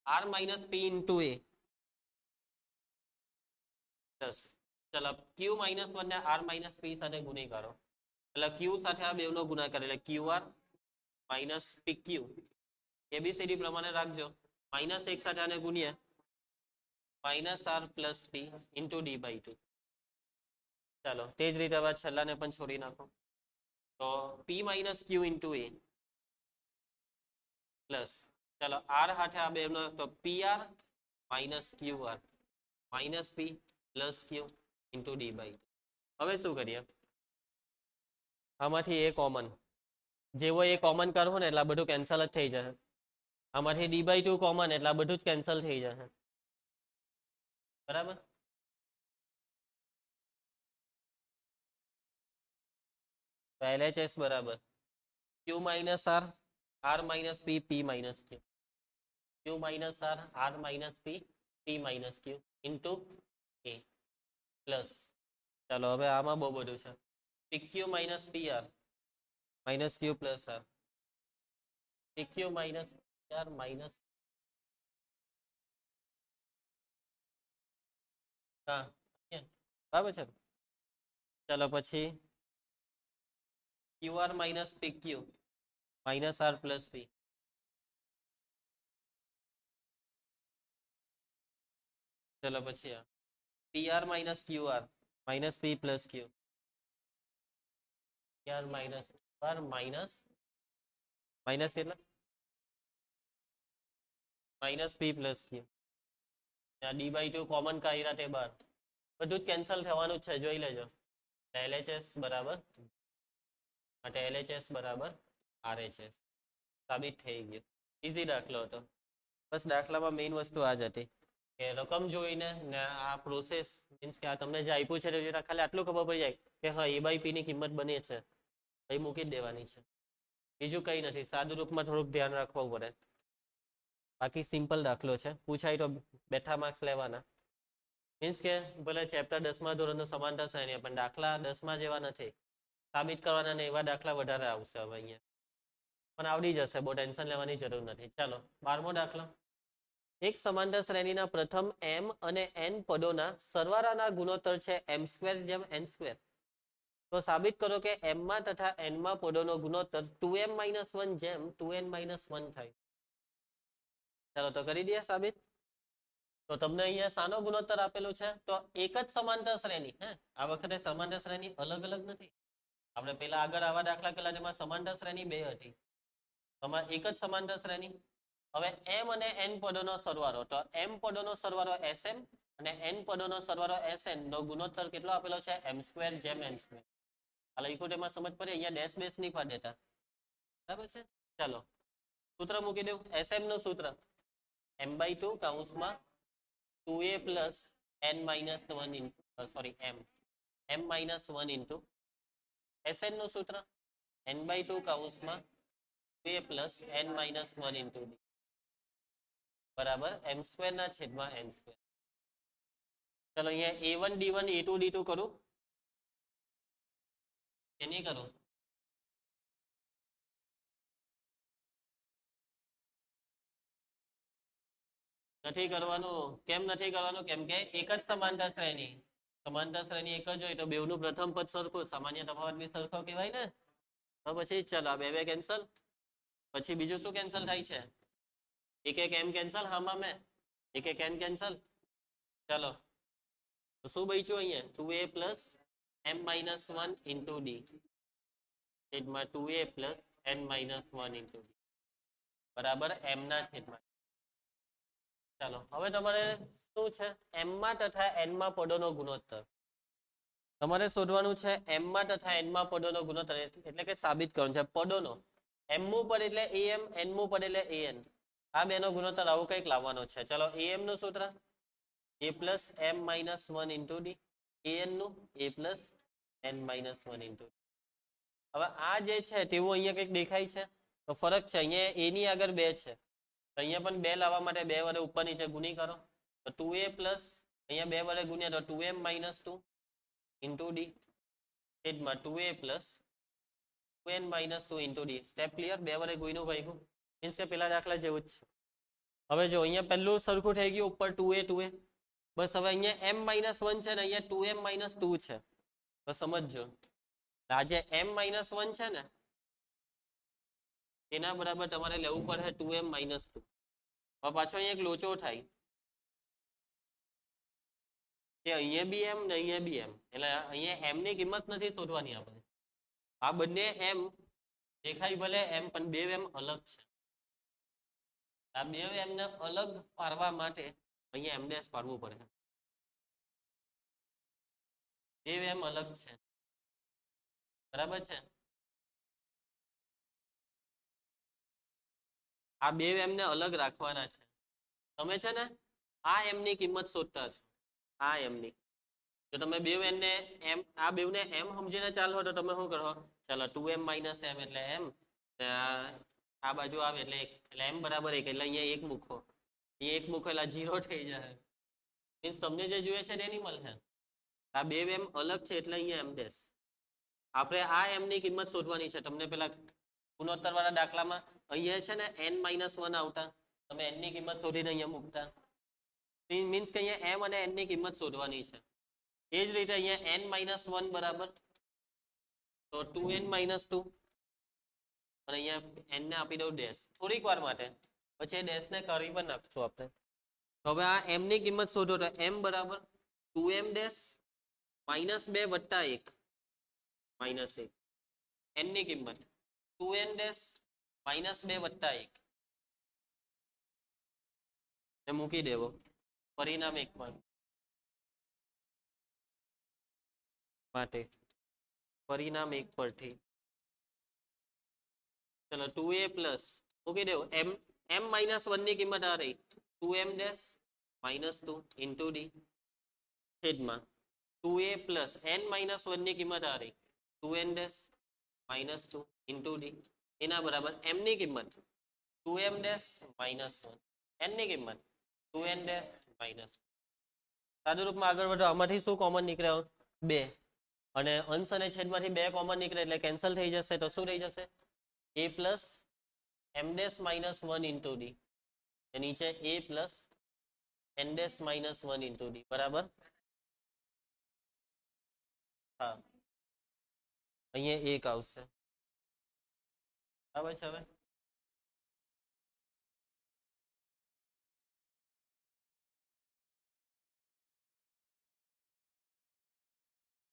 r minus p into a plus ચાલો q માઇનસ 1 ને r માઇનસ p સાથે ગુણી કરો એટલે q સાથે આ બેવનો ગુણાકાર એટલે qr માઇનસ pq એબીસીડી પ્રમાણે રાખજો માઇનસ 1 સાથે આને ગુણીએ minus r plus p into d/2 ચાલો તે જ રીતે હવે છેલ્લાને પણ છોડી નાખો તો p minus q into a plus ચાલો r હાથે આ બેનો તો pr minus qr minus p plus q into d/2 હવે શું કરીએ આમાંથી એ કોમન જેવો એ કોમન કરો ને એટલે આ બધું કેન્સલ જ થઈ જશે આમાંથી d/2 કોમન એટલે આ બધું જ કેન્સલ થઈ જશે બરાબર LHS બરાબર q minus r r minus p p minus q q minus r r minus p p minus q into a plus ચાલો હવે આમાં બહુ બધું છે pq minus pr minus q plus r pq minus pr minus હા બરાબર છે ચાલો પછી qr minus pq minus r plus p ચલો પછી pr minus qr minus p plus q pr minus r minus minus કેટલા minus p plus q d/2 common કાઢ્યા તે બાર બધું જ કેન્સલ થવાનું જ છે જોઈ લેજો LHS બરાબર માટે LHS બરાબર RHS સાબિત થઈ ગયું ઈઝી દાખલો હતો બસ દાખલામાં મેઇન વસ્તુ આ જ હતી કે રકમ જોઈને ને આ પ્રોસેસ મીન્સ કે આ તમને જે આપ્યું છે તે ખાલી આટલું ખબર પડી જાય કે હા a/p ની કિંમત બની છે એ મૂકી જ દેવાની છે બીજું કંઈ નથી સાદું રૂપમાં થોડુંક ધ્યાન રાખવું પડે બાકી સિમ્પલ દાખલો છે પૂછાય તો બેઠા માર્ક્સ લેવાના મીન્સ કે ભલે ચેપ્ટર 10મા ધોરણનું સમાંતર શ્રેણી પણ દાખલા 10મા જેવા નથી સાબિત કરવાના ને એવા દાખલા વધારે આવશે હવે અહીંયા પણ આવડી જશે બહુ ટેન્શન લેવાની જરૂર નથી ચાલો 12મો દાખલો એક સમાંતર શ્રેણીના પ્રથમ m અને n પદોના સરવાળાના ગુણોત્તર છે m² જેમ n². તો સાબિત કરો કે m માં તથા n માં પદોનો ગુણોત્તર 2m - 1 જેમ 2n - 1 થાય. ચાલો તો કરી દઈએ સાબિત. તો તમને અહીંયા શાનો ગુણોત્તર આપેલું છે? તો એક જ સમાંતર શ્રેણી. આ વખતે સમાંતર શ્રેણી અલગ અલગ નથી. આપણે પેલા આગળ આવા દાખલા કરેલા જેમાં સમાંતર શ્રેણી 2 હતી. તમારે એક જ સમાંતર શ્રેણી. હવે m અને n પદોનો સરવાળો. તો m પદોનો સરવાળો sm અને n પદોનો સરવાળો sn નો ગુણોત્તર કેટલો આપેલો છે? m² જેમ n². હાલ ઇકોટેમાં સમજ પડે, અહીંયા ડેશ બેસ નહીં પાડ દેતા. બરાબર છે? ચાલો સૂત્ર મૂકી દઉં. sm નું સૂત્ર m/2 કૌંસમાં 2a plus n minus 1 into m minus 1 into sn નું સૂત્ર n/2 કૌંસમાં 2a plus n minus 1 into d બરાબર m² ના છેદમાં n². ચલો અહીંયા a1 d1 a2 d2 કરું કે નહીં કરું? નથી કરવાનું. કેમ નથી કરવાનું? કેમ કે એક જ સમાંતર શ્રેણી. સમાંતર શ્રેણી એક જ હોય તો બેવનું પ્રથમ પદ સરખું, સામાન્ય તફાવત બી સરખો કહેવાય ને. તો પછી ચલો આ બે કેન્સલ. પછી બીજું શું કેન્સલ થાય છે? એક m કેન્સલ. હામાં મેં એક n કેન્સલ. ચાલો તો શું બચ્યું અહીંયા? 2a plus m minus 1 into d છેદમાં 2a plus n minus 1 into d બરાબર m ના છેદમાં. ચાલો હવે તમારે શું છે? m માં તથા n માં પદોનો ગુણોત્તર તમારે શોધવાનું છે. m માં તથા n માં પદોનો ગુણોત્તર એટલે કે સાબિત કરવાનું છે પદોનો. m મું પદ એટલે am, n મું પદ એટલે an. આ બેનો ગુણોત્તર આવું કંઈક લાવવાનો છે. ચલો am નું સૂત્ર a plus m minus 1 into d. an નું a plus n minus 1 into d. હવે આ જે છે તેવું અહીંયા કંઈક દેખાય છે તો ફરક છે. અહીંયા a ની આગળ 2 છે. અહીંયા પણ 2 લાવવા માટે 2 વડે ઉપર નીચે ગુણી કરો તો 2a plus અહીંયા 2 વડે ગુણ્યા તો 2m minus 2 into d છેદમાં 2a plus 2n minus 2 into d. Step clear? 2 વડે ગુણ્યું ભાગ્યું મીન્સ કે પેલા દાખલા જેવું જ છે. હવે જો અહીંયા પહેલું સરખું થઈ ગયું ઉપર 2a બસ. હવે અહીંયા m minus 1 છે ને અહીંયા 2m minus 2 છે. તો સમજજો આ જે m minus 1 છે ને તેના બરાબર તમારે લેવું પડે 2m minus 2. હવે પાછો અહીંયા એક લોચો થાય કે અહીંયા બી m ને અહીંયા બી m. એટલે અહીંયા m ની કિંમત નથી શોધવાની આપણે. આ બંને m દેખાય ભલે m પણ બે m અલગ છે. આ બે m ને અલગ પાડવા માટે અહીંયા m ડેશ પાડવું પડે. બે m અલગ છે. બરાબર છે? આ બે m ને અલગ રાખવાના છે. તમે છે ને આ m ની કિંમત શોધતા છો. આ m ની જો તમે બે m ને m આ બેવને m સમજીને ચાલો તો તમે શું કરો? ચાલો 2m minus m એટલે m. આ બાજુ આવે એટલે m બરાબર 1 એટલે અહીંયા 1 મૂકો. અહીંયા 1 મૂકો એટલે 0 થઈ જાય. મીન્સ તમને જે જોઈએ છે તેની મળશે. આ બે m અલગ છે એટલે અહીંયા m ડેશ. આપણે આ m ની કિંમત શોધવાની છે. તમને પેલા ગુણોત્તર વાળા દાખલામાં અહીંયા છે ને n minus 1 આવતા. તમે n ની કિંમત શોધીને અહીંયા મૂકતા. મીન્સ કે અહીંયા m અને n ની કિંમત શોધવાની છે. એ જ રીતે અહીંયા n minus 1 બરાબર તો 2n minus 2 અને અહીંયા n ને આપી દઉં ડેશ થોડીક વાર માટે. પછી ડેશ ને કરી પણ નાખશું આપણે. તો હવે આ m ની કિંમત શોધો તો m બરાબર 2m ડેશ minus 2 વત્તા 1 minus 1. n ની કિંમત 2n ડેશ minus 2 વત્તા 1 એ મૂકી દેવો. પરિણામ 1 માં માટે પરિણામ 1 પરથી ચલો 2a plus મૂકી દેવો. m minus 1 ની કિંમત આ રહી 2m dash minus 2 into d છેદમાં 2a plus n minus 1 ની કિંમત આ રહી 2n dash minus 2 into d એના બરાબર m ની કિંમત 2m ડેશ minus 1 n ની કિંમત 2n ડેશ minus. સાદું રૂપમાં આગળ વધો. આમાંથી શું કોમન નીકળ્યો? 2 અને અંશ અને છેદમાંથી 2 કોમન નીકળે એટલે કેન્સલ થઈ જશે. તો શું થઈ જશે? a plus m dash minus 1 into d નીચે a plus n dash minus 1 into d બરાબર. હા અહીંયા 1 આવશે, બરાબર છે. હવે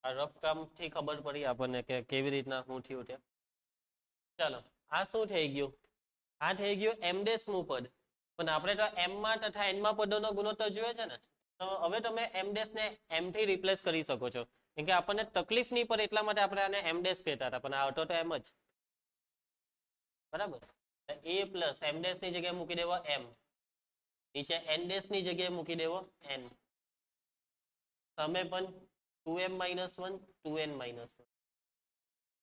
આ રફ કામથી ખબર પડી આપણને કે કેવી રીતના શું થયું છે. ચાલો, આ શું થઈ ગયું? આ થઈ ગયું એમ ડેશનું પદ. પણ આપણે તો એમ માં તથા એન માં પદોનો ગુણોત્તર જોઈએ છે ને, તો હવે તમે એમ ડેશ ને એમ થી રિપ્લેસ કરી શકો છો. કેમ કે આપણને તકલીફ નહીં પડે એટલા માટે આપણે આને એમ ડેશ કહેતા હતા, પણ આ હતો તો એમ જ, બરાબર. એ પ્લસ એમ ડેશ ની જગ્યાએ મૂકી દેવો એમ, નીચે એન ડેશ ની જગ્યાએ મૂકી દેવો એન, સામે પણ 2m - 1 2n - 1.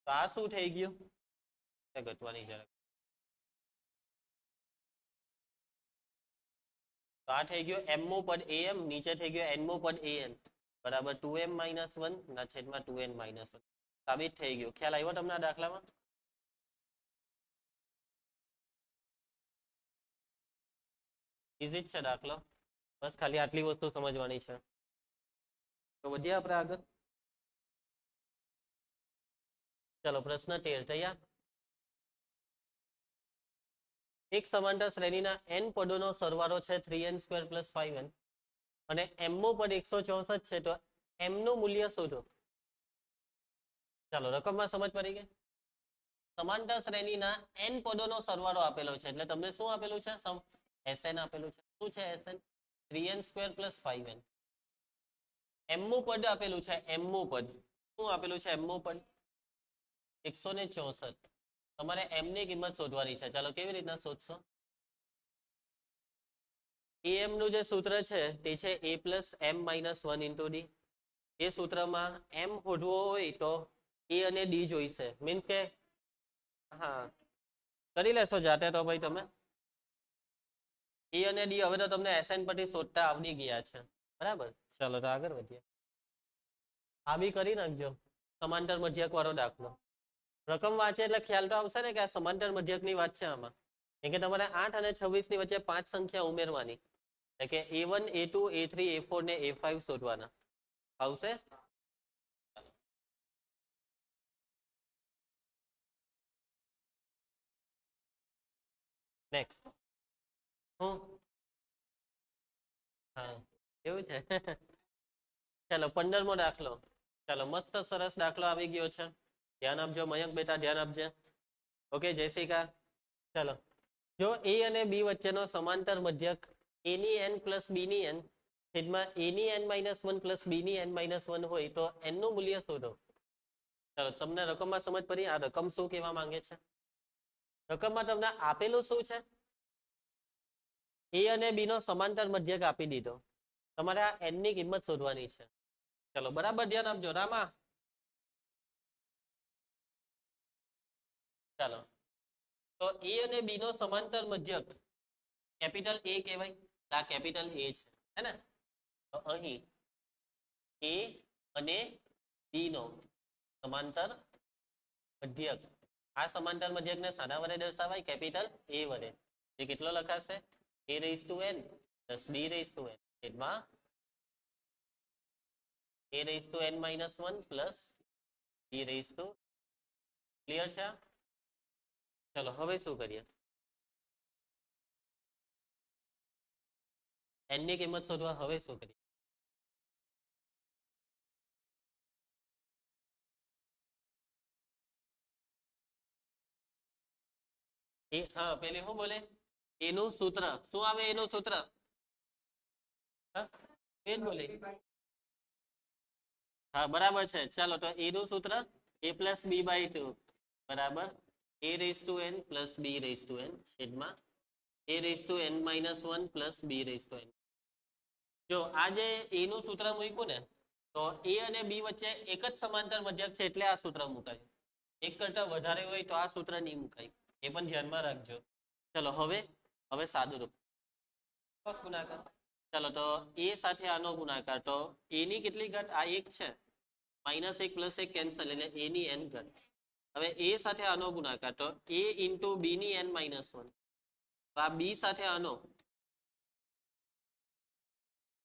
તો આ શું થઈ ગયું? ઘટવાની જરાક. તો આ થઈ ગયું m મો પદ am, નીચે થઈ ગયું n મો પદ an, બરાબર 2m - 1 ના છેદમાં 2n - 1. સાબિત થઈ ગયું. ખ્યાલ આવ્યો તમને આ દાખલામાં? ઈઝી જ છે દાખલો, બસ ખાલી આટલી વસ્તુ સમજવાની છે. તો વધીએ આપણે આગળ. ચલો પ્રશ્ન 13 તૈયાર. એક સમાંતર શ્રેણીના n પદોનો સરવાળો છે 3n² + 5n, અને m મો પદ 164 છે, તો m નું મૂલ્ય શોધો. ચાલો રકમમાં સમજ પડી ગઈ. સમાંતર શ્રેણીના n પદોનો સરવાળો આપેલો છે, એટલે તમને શું આપેલું છે? Sn આપેલું છે. શું છે Sn? 3n² + 5n. m મું પદ આપેલું છે, m મું પદ શું આપેલું છે? m મું પદ 164. તમારે m ની કિંમત શોધવાની છે. ચાલો કેવી રીતના શોધશો? am નું જે સૂત્ર છે તે છે a + m - 1 * d. એ સૂત્રમાં m શોધવો હોય તો a અને d જોઈશે. મીન્સ કે હા, કરી લેશો જાતે તો ભાઈ તમે. a અને d હવે તો તમને Sn પરથી શોધતા આવડી ગયા છે, બરાબર. ચાલો તો આગળ વધીએ. આ બી કરી નાખજો, સમાંતર મધ્યક વાળો દાખલો. રકમ વાંચે એટલે ખ્યાલ તો આવશે ને કે આ સમાંતર મધ્યક ની વાત છે આમાં. કેમ કે તમારે 8 અને 26 ની વચ્ચે 5 સંખ્યા ઉમેરવાની, એટલે કે a1 a2 a3 a4 ને a5 શોધવાના. આવશે? નેક્સ્ટ. હું હા, એવું છે. ચાલો 15મો દાખલો. ચાલો મસ્ત સરસ દાખલો આવી ગયો છે. ધ્યાન આપજો મયંક બેટા, ધ્યાન આપજે. ઓકે જયશિકા. ચાલો, જો a અને b વચ્ચેનો સમાંતર મધ્યક a ની n + b ની n છેદમાં a ની n - 1 + b ની n - 1 હોય તો n નું મૂલ્ય શોધો. ચાલો તમને રકમમાં સમજ પડી? આ રકમ શું કહેવા માંગે છે? રકમમાં તમને આપેલું શું છે? a અને b નો સમાંતર મધ્યક આપી દીધો. તમારે આ n ની કિંમત શોધવાની છે. ચલો બરાબર ધ્યાન આપજો રામા. ચાલો, તો a અને b નો સમાંતર મધ્યક કેપિટલ A કહેવાય. આ કેપિટલ A છે, હે ને? તો અહીં a અને b નો સમાંતર મધ્યક, આ સમાંતર મધ્યકને શાના વડે દર્શાવાય? કેપિટલ A વડે. એ કેટલો લખાશે? a⁻n + b⁻n છેદમાં a⁻n - 1 + b⁻. ક્લિયર છે? ચલો હવે શું કરીએ? n ની કિંમત શોધવા હવે શું કરીએ? હા પેલી શું બોલે? એનું સૂત્ર શું આવે? એનું સૂત્ર એ જ બોલે. હા બરાબર છે. ચાલો તો એનું સૂત્ર a + b/2 બરાબર a⁻n + b⁻n છેદમાં a⁻n - 1 + b⁻n. જો આ જે a નું સૂત્ર મૂક્યું ને, તો a અને b વચ્ચે એક જ સમાંતર મધ્યક છે એટલે આ સૂત્ર મુકાય. એક કરતા વધારે હોય તો આ સૂત્ર નહીં મુકાય, એ પણ ધ્યાનમાં રાખજો. ચલો હવે સાદું રૂપ ગુણાકાર. ચાલો તો a સાથે આનો ગુણાકાર, તો a ની કેટલી ઘાત? આ 1 છે, -1 + 1 કેન્સલ, એટલે a ની n ઘાત. હવે a સાથે આનો ગુણાકાર, તો a * b ની n - 1. તો આ b સાથે આનો,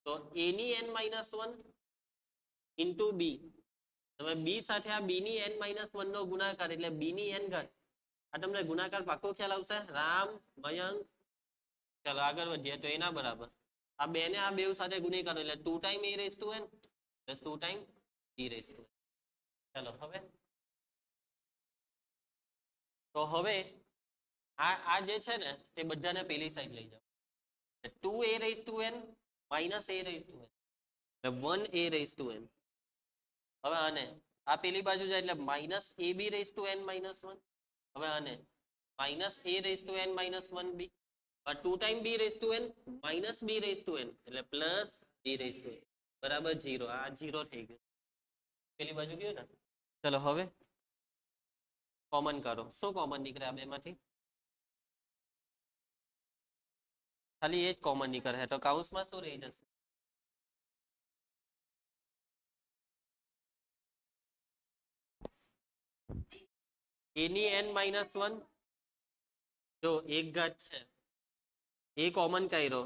તો a ની n - 1 * b હવે બી સાથે આ બી ની n-1 નો ગુણાકાર એટલે બી ની n ઘાત. આ તમને ગુણાકાર પાકો ખ્યાલ આવશે? રામ, મયંક, ચાલો આગળ વધીએ તો એના બરાબર આ બે ને આ બે સાથે ગુણી કરો એટલે 2 time a raise to n plus 2 time b raise to n. ચાલો હવે તો હવે આ જે છે ને તે બધાને પેલી સાઈડ લઈ જાઓ. 2a raise to n minus a raise to n એટલે 1a રેઝ ટુ n. હવે આને આ પેલી બાજુ જાય એટલે minus ab raise to n minus 1. હવે આને minus a raise to n minus 1b. 2 time b raise to n minus b raise to n એટલે plus b raise to n બરાબર 0. આ 0 થઈ ગયું. પેલી બાજુ ગયું ને. ચલો હવે કોમન કરો. શું કોમન નીકળે આ બેમાંથી? ખાલી એ જ કોમન નીકળે તો કાઉન્સમાં શું રહી જશે? a ની n-1 જો એક ઘાત છે એ કોમન કર્યો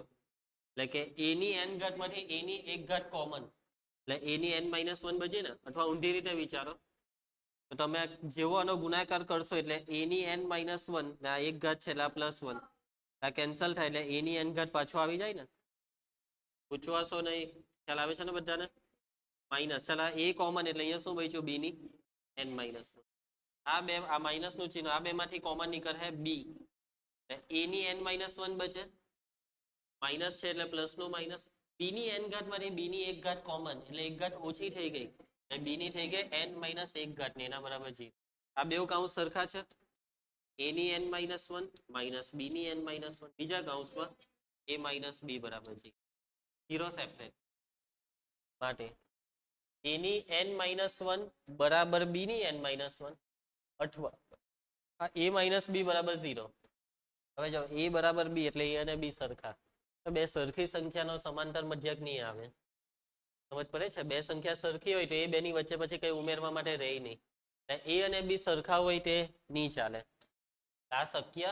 એટલે કે a ની n ઘાત માંથી a ની એક ઘાત કોમન એટલે a ની n-1 બચી ને. અથવા ઊંધી રીતે વિચારો તો તમે જેવો આનો ગુણાકાર કરશો એટલે a ની n-1 ને આ એક ઘાત છે એટલે આ +1 આ કેન્સલ થાય એટલે a ની n ઘાત પાછો આવી જાય ને. પૂછવાશો નહીં. ખ્યાલ આવે છે ને બધાને? માઇનસ ચાલ આ a કોમન એટલે અહીંયા શું બચ્યું b ની n-1. આ બે આ માઇનસ નું ચિહ્ન આ બે માંથી કોમન નીકળે b a ની n-1 બચે માઇનસ છે એટલે પ્લસ નું માઇનસ. b ની n ઘાત માંથી b ની એક ઘાત કોમન એટલે એક ઘાત ઓછી થઈ ગઈ એટલે b ની થઈ ગઈ n-1 ઘાત ને એના બરાબર 0. આ બે કાઉન્સ સરખા છે. a ની n-1 માઇનસ b ની n-1 બીજા કાઉન્સમાં a માઇનસ b બરાબર 0 સેપરેટ માટે a ની n-1 બરાબર b ની n-1 અથવા આ a માઇનસ b બરાબર 0. હવે જો a બરાબર b એટલે a અને b સરખા તો બે સરખી સંખ્યાનો સમાંતર મધ્યક નહીં આવે. સમજ પડે છે? બે સંખ્યા સરખી હોય તો એ બેની વચ્ચે પછી કઈ ઉમેરવા માટે રહે નહીં. a અને b સરખા હોય તે નહીં ચાલે. આ શક્ય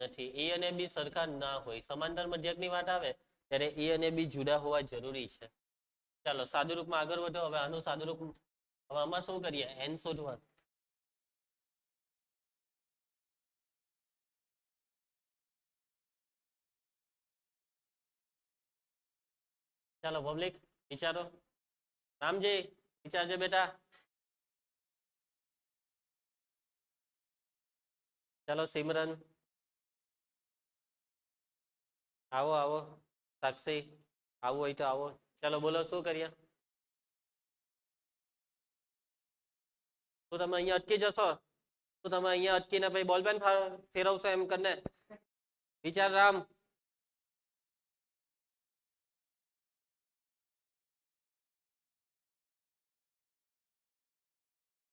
નથી. a અને b સરખા ના હોય. સમાંતર મધ્યકની વાત આવે ત્યારે a અને b જુદા હોવા જરૂરી છે. ચાલો સાદુરૂપમાં આગળ વધો. હવે આનું સાદુરૂપ હવે આમાં શું કરીએ? n શોધવા. ચાલો પબ્લિક વિચારો. રામજી વિચારજે બેટા. ચાલો સિમરન આવો આવો. સાક્ષી આવું હોય તો આવો. ચાલો બોલો શું કરીએ? તો તમે અહીંયા અટકી જશો તો તમે અહીંયા અટકીને પછી બોલપેન ફેરવશો એમ કરીને વિચાર રામ.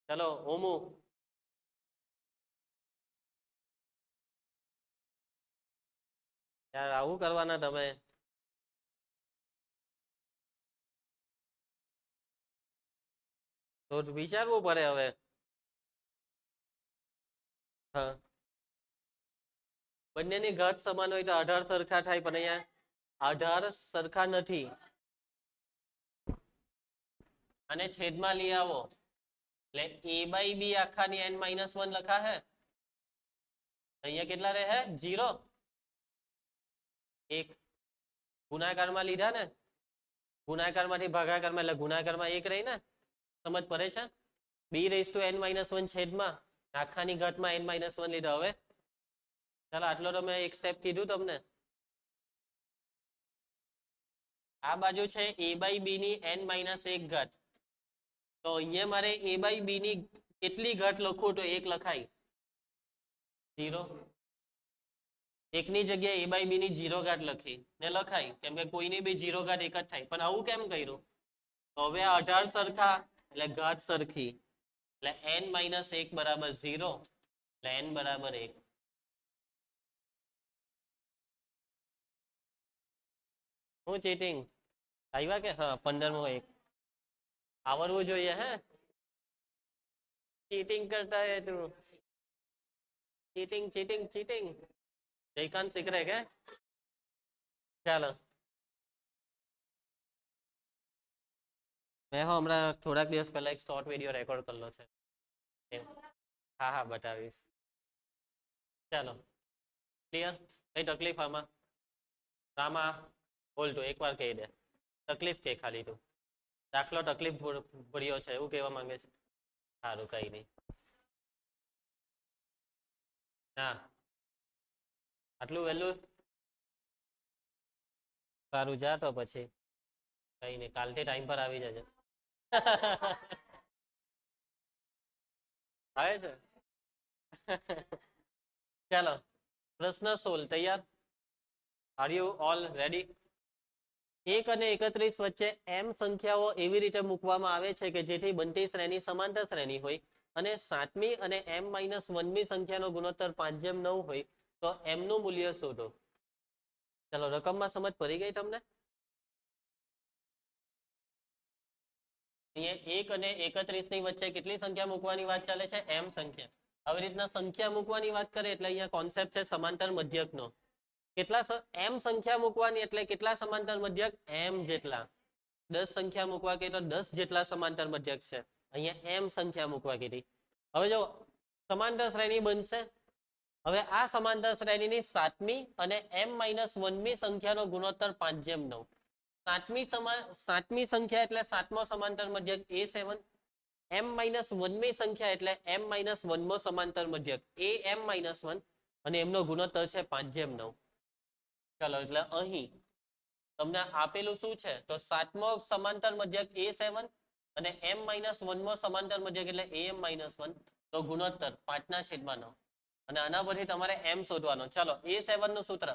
ચલો ઓમુ યાર આવું કરવાના તમે. તો વિચારવું પડે હવે. હા બંનેની ઘાત સમાન હોય તો 18 સરખા થાય પણ અહીંયા 18 સરખા નથી. અને છેદમાં લઈ આવો એટલે a બાય b આખાની n-1 લખા હે. અહીંયા કેટલા રહે? 0. એક ગુણાકારમાં લીધા ને ગુણાકારમાંથી ભાગાકારમાં એટલે ગુણાકારમાં એક રહી ને. સમજ પડે છે? b રેઝ ટુ n-1 છેદમાં આખાની ઘાતમાં n-1 લીધા. હવે ચાલો આટલો તો મેં એક સ્ટેપ કીધું તમને. આ બાજુ છે a બાય b ની n-1 ઘાત. તો અહીંયા મારે a બાય b ની કેટલી ઘાત લખું તો 1 લખાય? 0. એકની જગ્યાએ a બાય b ની 0 ઘાત લખી ને લખાય કેમ કે કોઈની બી 0 ઘાત એક જ થાય. પણ આવું કેમ કર્યું? તો હવે 18 સરખા એટલે ઘાત સરખી એટલે n-1 બરાબર 0 એટલે n બરાબર 1. હું ચીટિંગ આવ્યા કે હા 15મો 1 આવડવું જોઈએ. હે ચીટિંગ કરતા હે તું. ચીટિંગ ચીટિંગ ચીટિંગ જયકાંત શીખ રહે કે? ચાલો મેં હમણાં થોડાક દિવસ પહેલા એક શોર્ટ વિડીયો રેકોર્ડ કરેલો છે. હા હા બતાવીશ. ચાલો ક્લિયર. કઈ તકલીફ આમાં? રામા બોલ તું એકવાર કહી દે. તકલીફ કે ખાલી તું દાખલો તકલીફ ભર્યો છે એવું કહેવા માંગે છે. સારું કઈ નહીં. ના આટલું વહેલું? સારું જા તો પછી કઈ નહીં કાલથી ટાઈમ પર આવી જજે. આવે છે. ચાલો પ્રશ્ન 16 તૈયાર? Are you all ready? 1 અને 31 વચ્ચે એમ સંખ્યાઓ એવી રીતે મૂકવામાં આવે છે કે જેથી બનતી શ્રેણી સમાંતર શ્રેણી હોય અને 7મી અને m-1મી સંખ્યાનો ગુણોત્તર 5:9 હોય તો m નું મૂલ્ય શોધો. ચાલો રકમમાં સમજ પડી ગઈ તમને? અહીંયા 1 અને 31 ની વચ્ચે કેટલી સંખ્યા મૂકવાની વાત ચાલે છે? m સંખ્યા. આવી રીતના સંખ્યા મૂકવાની વાત કરે એટલે અહીંયા કોન્સેપ્ટ છે સમાંતર મધ્યકનો. કેટલા m સંખ્યા મૂકવાની એટલે કેટલા સમાંતર મધ્યક? m જેટલા. 10 સંખ્યા મૂકવા કે તો 10 જેટલા સમાંતર મધ્યક છે. અહીંયા m સંખ્યા મૂકવા કીધી. હવે જો સમાંતર શ્રેણી બનશે. હવે આ સમાંતર શ્રેણીની 7મી અને m-1મી સંખ્યાનો ગુણોત્તર 5:9. 7મી સંખ્યા એટલે 7મો સમાંતર મધ્યક a7. m-1મી સંખ્યા એટલે m-1મો સમાંતર મધ્યક am-1 અને એમનો ગુણોત્તર છે 5:9. ચાલો એટલે અહીં તમને આપેલું શું છે તો 7મો સમાંતર મધ્યક a7 અને m-1મો સમાંતર મધ્યક એટલે am-1 તો ગુણોત્તર 5/9 અને આના પરથી તમારે m શોધવાનો. ચાલો a7 નું સૂત્ર.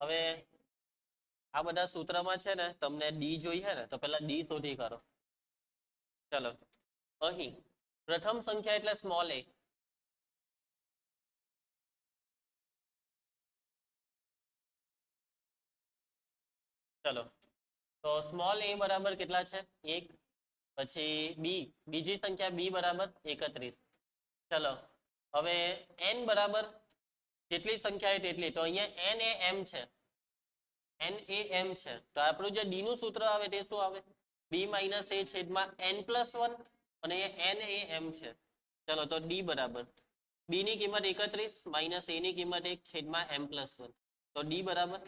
હવે આ બધા સૂત્રમાં છે ને તમને ડી જોઈએ ને તો પેલા ડી શોધી કરો. ચાલો અહીં પ્રથમ સંખ્યા એટલે સ્મોલ a. ચલો તો સ્મોલ a બરાબર કેટલા છે? 1. પછી બી બીજી સંખ્યા બી બરાબર 31. ચલો હવે n બરાબર જેટલી સંખ્યા હોય તેટલી તો અહીંયા n એ m છે. n એ m છે તો આપણું જે ડી નું સૂત્ર આવે તે શું આવે? b - a છેદમાં n+1 અને n એ m છે. ચલો તો ડી બરાબર b ની કિંમત 31 માઇનસ a ની કિંમત 1 છેદમાં m+1 તો ડી બરાબર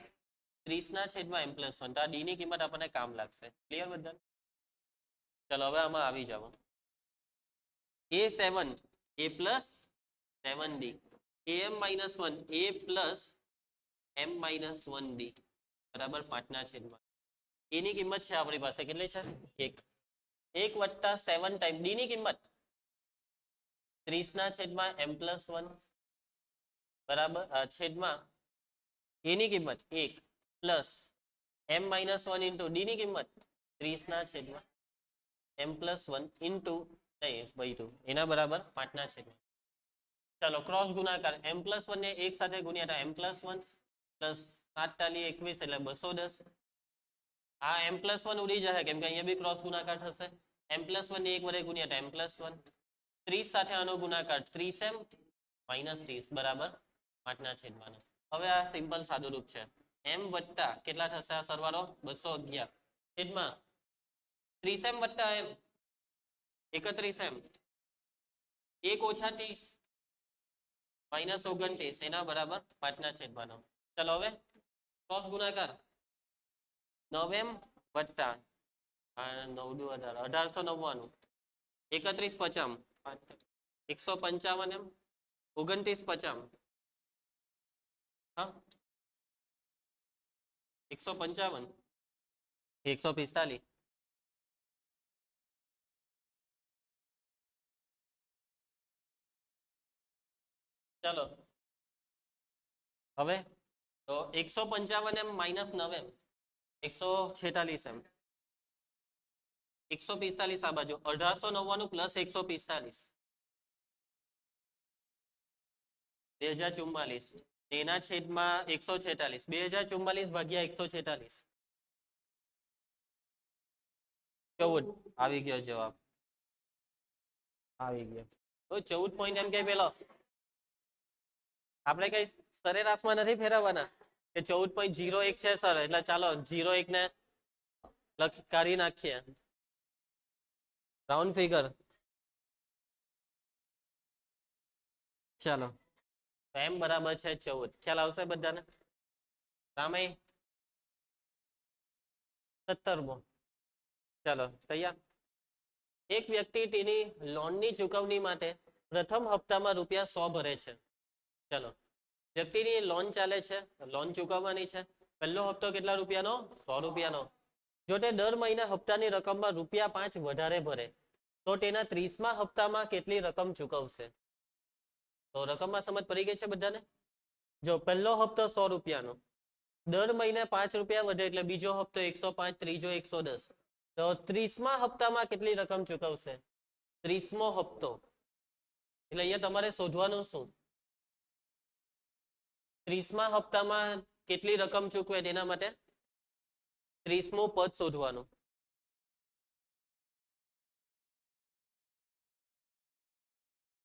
30/m+1. તો આ ડી ની કિંમત આપણને કામ લાગશે. ક્લિયર બધા? ચલો હવે આમાં આવી જાવ. a7 a plus 7d am-1 a plus m-1d બરાબર 5/. એની કિંમત છે આપણી પાસે કેટલી છે? 1. 1 વત્તા 7 ટાઈમ ડી ની કિંમત 30/m+1 બરાબર છેદમાં એની કિંમત 1 પ્લસ m-1 ઇન્ટુ ડી ની કિંમત 30/m+1 ઇન્ટુ એના બરાબર 5/. ચાલો ક્રોસ ગુણાકાર m+1 ને 1 સાથે ગુણ્યા તો m+1 પ્લસ 7 × 21 એટલે 210. આ m+1 ઉડી જાય કેમ કે અહીંયા બી ક્રોસ ગુણાકાર થશે. m+1 ને 1 વડે ગુણ્યા તો m+1 30 સાથે આનો ગુણાકાર 30m - 30 બરાબર 5/. હવે આ સિમ્પલ સાદું રૂપ છે. m વત્તા કેટલા થશે આ સરવાળો? 211 છેદમાં 30m વત્તા m 31m 1 ઓછા 30 -29 એના બરાબર 5/. ચલો હવે ક્રોસ ગુણાકાર 9m વત્તા 9 × 18 1899 31 50 155m 29 50 હા 155 145. ચાલો હવે તો 155m માઇનસ 9m 146m 145 આ બાજુ 1899 પ્લસ 145 2044 એના છેદમાં 146 2044 ભાગ્યા 146 14 આવી ગયો જવાબ. આવી ગયો તો 14 પોઈન્ટ એમ કે પેલો આપણે કઈ સરેરાશમાં નથી ફેરવવાના. કે 14.01 છે સર, એટલે ચાલો 01 ને કાઢી નાખીએ, રાઉન્ડ ફિગર. ચાલો એમ બરાબર છે 14. ખ્યાલ આવશે બધાને? રામય 17મો. ચાલો તૈયાર. એક વ્યક્તિ તેની લોનની ચુકવણી માટે પ્રથમ હપ્તામાં રૂપિયા 100 ભરે છે. ચલો, વ્યક્તિની લોન ચાલે છે, લોન ચૂકવવાની છે. પહેલો હપ્તો કેટલા રૂપિયાનો? 100 રૂપિયાનો. જો તે દર મહિને હપ્તાની રકમમાં રૂપિયા 5 વધારે ભરે તો તેના 30મા હપ્તામાં કેટલી રકમ ચૂકવશે? તો રકમમાં સમજ પડી ગઈ છે બધાને? જો પહેલો હપ્તો 100 રૂપિયાનો, દર મહિને 5 રૂપિયા વધે એટલે બીજો હપ્તો 105, ત્રીજો 110. તો 30મા હપ્તામાં કેટલી રકમ ચૂકવશે? 30મો હપ્તો એટલે અહીંયા તમારે શોધવાનું શું? 30મા હપ્તામાં કેટલી રકમ ચૂકવે તેના માટે 30મું પદ શોધવાનું.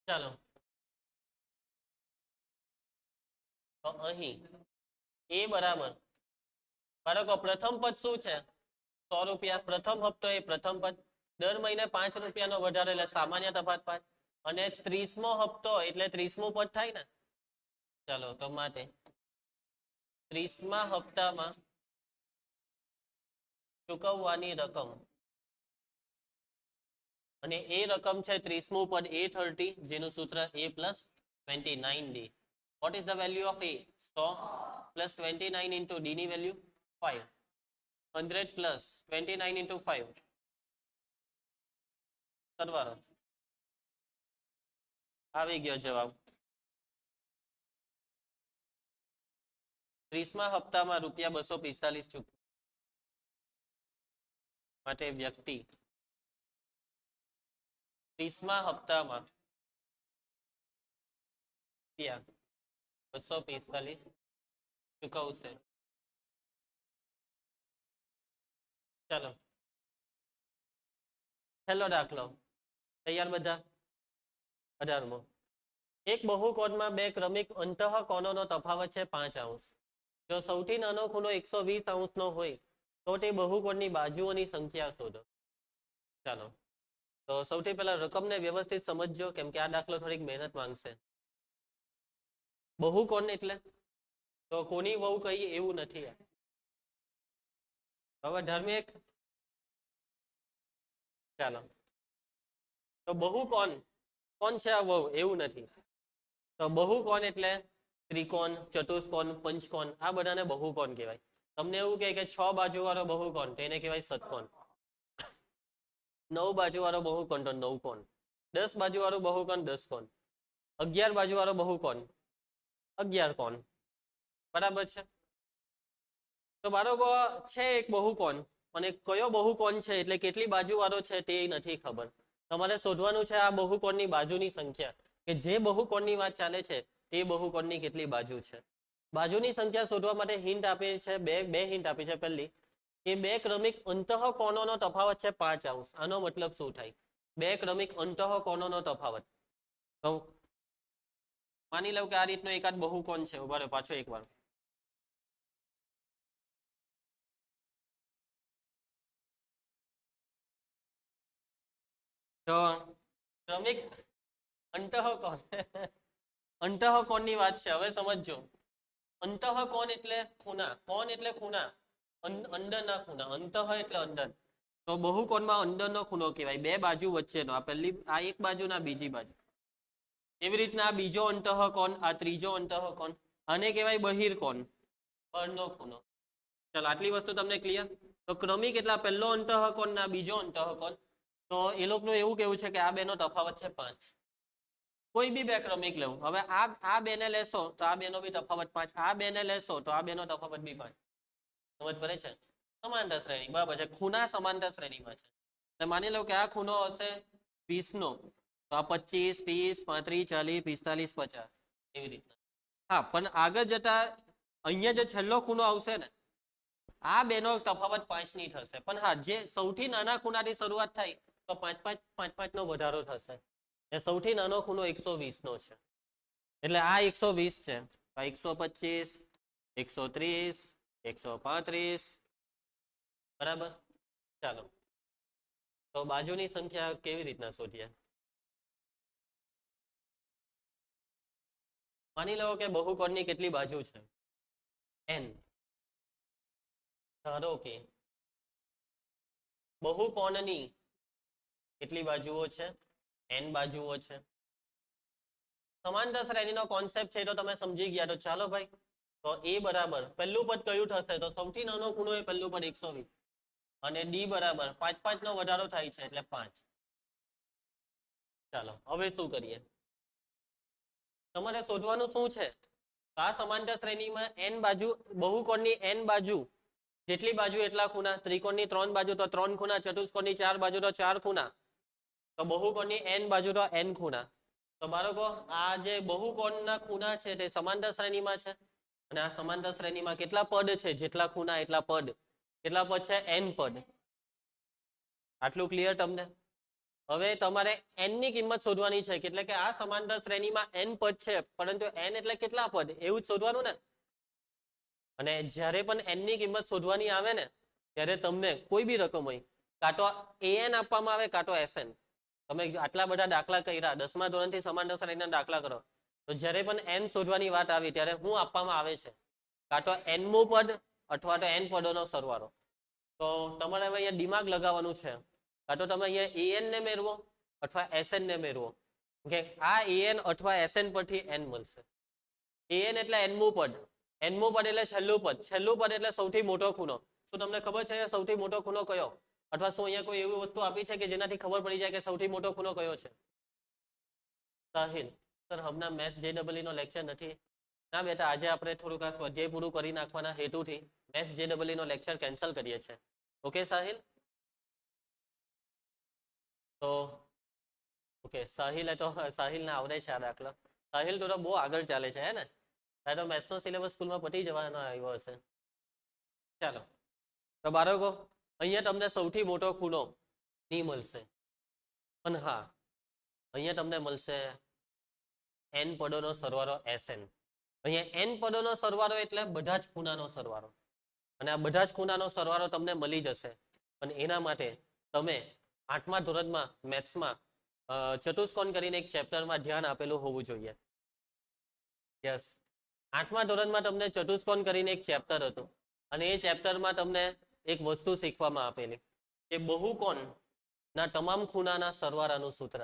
ચાલો તો અહીં એ બરાબર બાળકો પ્રથમ પદ શું છે? 100 રૂપિયા. પ્રથમ હપ્તો એ પ્રથમ પદ, દર મહિને 5 રૂપિયાનો વધારે એટલે સામાન્ય તફાવત 5, અને 30મો હપ્તો એટલે 30મું પદ થાય ને. ચાલો તો માટે 30મા હપ્તામાં ચૂકવવાની રકમ, અને એ રકમ છે 30મું પદ A30, જેનું સૂત્ર A + 29D. What is the value of A? 100 plus 29 into D ની વેલ્યુ 5. 100 plus 29 into 5 સરવાળો આવી ગયો જવાબ. 30મા હપ્તામાં રૂપિયા 245 ચૂકવે માટે વ્યક્તિ 30મા હપ્તામાં રૂપિયા 245 ચૂકવશે. ચાલો છેલ્લો દાખલો. તૈયાર બધા? 18મો. એક બહુકોણમાં બે ક્રમિક અંતઃકોણોનો તફાવત છે 5 અંશ. જો સૌથી નાનો ખૂણો 120 અંશનો હોય તો તે બહુકોણની બાજુઓની સંખ્યા શોધો. ચાલો તો સૌથી પહેલા રકમને વ્યવસ્થિત સમજજો, કેમ કે આ દાખલો થોડીક મહેનત માંગશે. બહુકોણ એટલે તો કોની વહુ કહીએ એવું નથી. હવે ધાર્મિક, ચાલો તો બહુકોણ કોણ છે આ વહુ એવું નથી. તો બહુકોણ એટલે ત્રિકોણ, ચતુષ્કોણ, પંચકોણ, આ બધાને બહુકોણ કહેવાય. તમને એવું કહે કે 6 બાજુ વાળો બહુકોણ તો એને કહેવાય ષટકોણ. 9 બાજુ વાળો બહુકોણ તો નવકોણ. 10 બાજુ વાળું બહુકોણ 10 કોણ. 11 બાજુ વાળો બહુકોણ 11 કોણ. બરાબર છે? તો બાળકો છે એક બહુકોણ, અને કયો બહુકોણ છે એટલે કેટલી બાજુ વાળો છે તે નથી ખબર. તમારે શોધવાનું છે આ બહુકોણની બાજુની સંખ્યા, કે જે બહુકોણની વાત ચાલે છે તે બહુકોણની કેટલી બાજુ છે. બાજુની સંખ્યા શોધવા માટે હિન્ટ આપી છે, બે હિન્ટ આપી છે. પહેલી કે બે ક્રમિક અંતઃકોણોનો તફાવત છે 5 અંશ. આનો મતલબ શું થાય? બે ક્રમિક અંતઃકોણોનો તફાવત. તો માની લઉં કે આ રીતનો એકાદ બહુકોણ છે. ઉભા રહો પાછો એકવાર. તો ક્રમિક અંતઃકોણ અંતઃકોણની વાત છે. હવે સમજજો, અંતઃકોણ એટલે ખૂણા, કોણ એટલે ખૂણા, અંદરના ખૂણા, અંતઃ એટલે અંદર. તો બહુકોણમાં અંદરનો ખૂણો કહેવાય, બે બાજુ વચ્ચેનો. આ પહેલી, આ એક બાજુ ના બીજી બાજુ. એવી રીતના આ બીજો અંતઃકોણ, આ ત્રીજો અંતઃકોણ, આને કહેવાય બહિર્કોણ, બહારનો ખૂણો. ચાલો આટલી વસ્તુ તમને ક્લિયર? તો ક્રમિક એટલે પહેલો અંતઃકોણ ના બીજો અંતઃકોણ. તો એ લોકોનું એવું કેવું છે કે આ બેનો તફાવત છે 5. કોઈ બી બે ક્રમિક લેવું. હવે આ બે ને લેશો તો આ બેનો બી તફાવત 5, આ બે ને લેશો તો આ બેનો તફાવત બી 5. સમજ પડે છે? સમાંતર શ્રેણી, બરાબર છે. ખૂણા સમાંતર શ્રેણીમાં છે. એટલે માની લો કે આ ખૂણો હશે 20 નો, તો આ 25, 30, 35, 40, 45, 50 એવી રીતના. હા, પણ આગળ જતા અહીંયા જે છેલ્લો ખૂણો આવશે ને, આ બેનો તફાવત 5 ની થશે. પણ હા, જે સૌથી નાના ખૂણાથી શરૂઆત થાય તો 5, 5, 5, 5 નો વધારો થશે. એ સૌથી નાનો ખૂણો 120 નો છે. એટલે આ 120 છે, આ 125, 130, 135, બરાબર. ચાલો, તો બાજુની સંખ્યા કેવી રીતના શોધીએ? માની લો કે બહુકોણની કેટલી બાજુ છે? n. ધારો કે બહુકોણની કેટલી બાજુઓ છે? n બાજુઓ છે. સમાંતર શ્રેણીનો કોન્સેપ્ટ છે તો તમે સમજી ગયા. તો ચાલો ભાઈ, તો a બરાબર પહેલું પદ કયું થશે? તો સૌથી નાનો ખૂણો એ પહેલું પદ 120 અને d બરાબર 5 5 નો વધારો થાય છે એટલે 5. ચાલો હવે શું કરીએ? તમારે શોધવાનું શું છે? આ સમાંતર શ્રેણીમાં n બાજુ, બહુકોણની n બાજુ, જેટલી બાજુ એટલા ખૂણા. ત્રિકોણની 3 બાજુ તો 3 ખૂણા, ચતુષ્કોણની 4 બાજુ તો 4 ખૂણા, તો બહુકોણની n બાજુ તો n ખૂણા. તો બાળકો આ જે બહુકોણના ખૂણા છે તે સમાંતર શ્રેણીમાં છે અને આ સમાંતર શ્રેણીમાં કેટલા પદ છે? જેટલા ખૂણા એટલા પદ. કેટલા પદ છે? n પદ. આટલું ક્લિયર તમને? હવે તમારે n ની કિંમત શોધવાની છે, એટલે કે આ સમાંતર શ્રેણીમાં n પદ છે, પરંતુ n એટલે કેટલા પદ એવું જ શોધવાનું ને. અને જ્યારે પણ n ની કિંમત શોધવાની આવે ને ત્યારે તમને કોઈ બી રકમ હોય, કાં તો an આપવામાં આવે કાં તો sn. તમે આટલા બધા દાખલા કર્યા, 10મા ધોરણથી સમાંતર શ્રેણીના દાખલા કરો, તો જ્યારે પણ n શોધવાની વાત આવી ત્યારે શું આપવામાં આવે છે? કાં તો n મું પદ અથવા તો n પદોનો સરવાળો. તો તમારે હવે અહીંયા દિમાગ લગાવવાનું છે. કાં તો તમે અહીંયા an ને મેળવો અથવા sn ને મેળવો. ઓકે, આ an અથવા sn પરથી n મળશે. an એટલે n મું પદ, n મું પદ એટલે છેલ્લું પદ, છેલ્લું પદ એટલે સૌથી મોટો ખૂણો. શું તમને ખબર છે સૌથી મોટો ખૂણો કયો? અથવા શું અહીંયા કોઈ એવી વસ્તુ આપી છે કે જેનાથી ખબર પડી જાય કે સૌથી મોટો ખૂણો કયો છે? સાહિલ સર, હમણાં મેથ્સ JEE નો લેક્ચર નથી. ના બેટા, આજે આપણે થોડુંક આ સ્વાધ્યાય પૂરું કરી નાખવાના હેતુથી મેથ્સ JEE નો લેક્ચર કેન્સલ કરીએ છીએ. ઓકે સાહિલ? તો ઓકે, સાહિલ તો સાહિલને આવડે છે આ દાખલો. સાહિલ તો બહુ આગળ ચાલે છે, હે ને? તારો મેથ્સનો સિલેબસ સ્કૂલમાં પતી જવાનો આવ્યો હશે. ચાલો, તો બાળકો અહીંયા તમને સૌથી મોટો ખૂણો નહીં મળશે, પણ હા અહીંયા તમને મળશે n પદોનો સરવાળો sn. અહીંયા n પદોનો સરવાળો એટલે બધા જ ખૂણાનો સરવાળો, અને આ બધા જ ખૂણાનો સરવાળો તમને મળી જશે. પણ એના માટે તમે 8મા ધોરણમાં મેથ્સમાં ચતુષ્કોણ કરીને એક ચેપ્ટરમાં ધ્યાન આપેલું હોવું જોઈએ. યસ, 8મા ધોરણમાં તમને ચતુષ્કોણ કરીને એક ચેપ્ટર હતું અને એ ચેપ્ટરમાં તમને એક વસ્તુ શીખવામાં આપેલી કે બહુકોણના તમામ ખૂણાના સરવાળાનું સૂત્ર.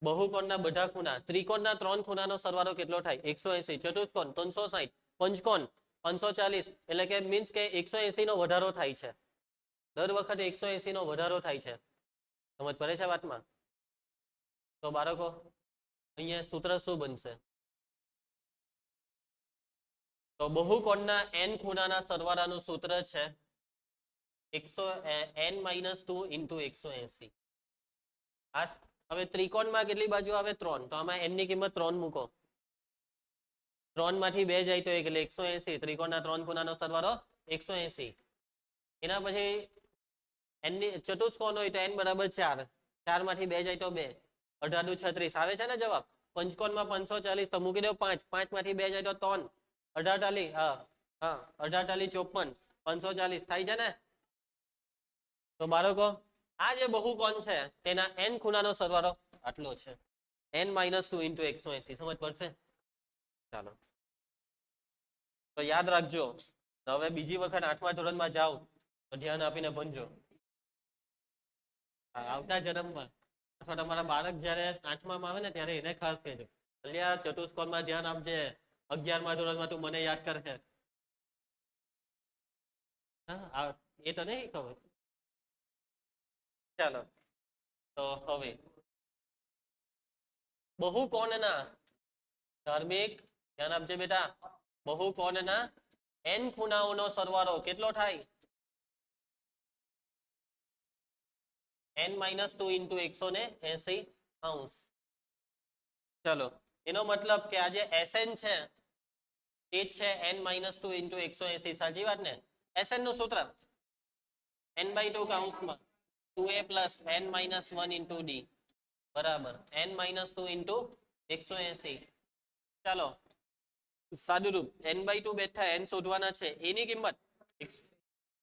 બહુકોણના બધા ખૂણા, ત્રિકોણના 3 ખૂણાનો સરવાળો કેટલો થાય? 180. ચતુષ્કોણ 360, પંચકોણ 540, એટલે કે મીન્સ કે 180 નો વધારો થાય છે. દર વખતે 180 નો વધારો થાય છે. સમજ પડે છે વાતમાં? તો બાળકો અહીંયા સૂત્ર શું બનશે? તો બહુકોણના n ખૂણાના સરવાળાનું સૂત્ર છે n-2 into 180. આ હવે ત્રિકોણમાં કેટલી બાજુ આવે? 3. તો આમાં n ની કિંમત 3 મૂકો. 3 માંથી 2 જાય તો 1 એટલે 180. ત્રિકોણના 3 ખૂણાનો સરવાળો 180. એના પછી n ની ચતુષ્કોણ હોય તો n બરાબર 4. 4 માંથી 2 જાય તો 2. 18 દુ 36 આવે છે ને જવાબ? પંચકોણમાં 540 તો મૂકી દો 5. 5 માંથી 2 જાય તો 3. 18 ટાલી, હા હા, 18 ટાલી 54, 540 થાય છે ને? તો બાળકો આ જે બહુકોણ છે તેના n ખૂણાનો સરવાળો આટલો છે, n-2 into 180. સમજ પડશે? ચાલો, તો યાદ રાખજો. હવે બીજી વખત 8મા ધોરણમાં જાઓ તો ધ્યાન આપીને ભણજો. આવતા જન્મમાં અથવા તમારા બાળક જ્યારે 8માં આવે ને ત્યારે એને ખાસ કહેજો, અલ્યા ચતુષ્કોણમાં ધ્યાન આપજે, 11મા ધોરણમાં તું મને યાદ કરશે. હા, એ તો નહીં ખબર. ચાલો, તો હવે બહુકોણના ધાર્મિક ધ્યાન આપજે બેટા, બહુકોણના n ખૂણાઓનો સરવાળો કેટલો થાય? n-2 into 180 અંશ. ચલો, એનો મતલબ કે આ જે sn છે એ છે n-2 into 180. સાચી વાત ને? sn નું સૂત્ર n/2 કૌંસમાં 2a plus n-1 into d બરાબર n-2 into 180. ચાલો, સાદુરૂપ n/2 બેઠા n શોધવાના છે. a ની કિંમત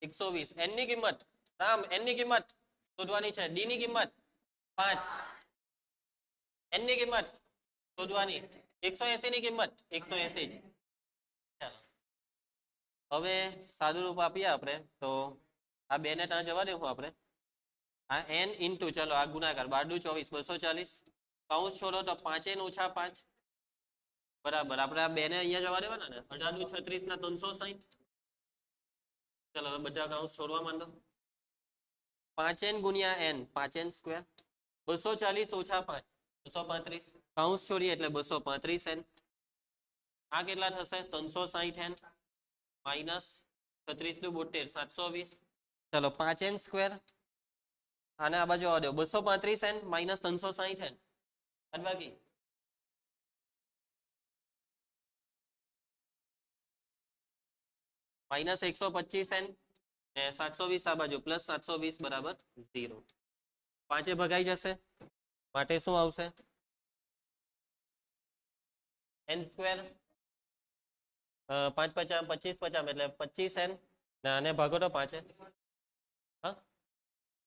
120, n ની કિંમત રામ n ની કિંમત શોધવાની છે. d ની કિંમત 5, n ની કિંમત શોધવાની 180 ની કિંમત 180 જ. ચાલો હવે સાદુરૂપ આપીએ આપણે તો આ બે ને ત્યાં જવા દેવું આપણે. આ n ઇન્ટુ ચલો આ ગુણાકાર 12 × 24 240 કૌંસ છોડો તો 5n - 5 બરાબર. આપણે આ બે ને અહીંયા જવા દેવાના ને 18 × 36 ના 360. ચલો હવે બધા કૌંસ છોડવા માંડો. 5n × n 5n², 240 - 5 235 કૌંસ છોડીએ એટલે 235n. આ કેટલા થશે 360n માઇનસ 36 × 72 720. ચલો 5n², આને આ બાજુ આવવા દો 235n માઇનસ 360n બાકી માઇનસ 125n ને 720 આ બાજુ પ્લસ 720 બરાબર 0. 5 ભગાઈ જશે માટે શું આવશે n², 5 × 50 25 50 એટલે 25n ને આને ભાગો તો 5. હા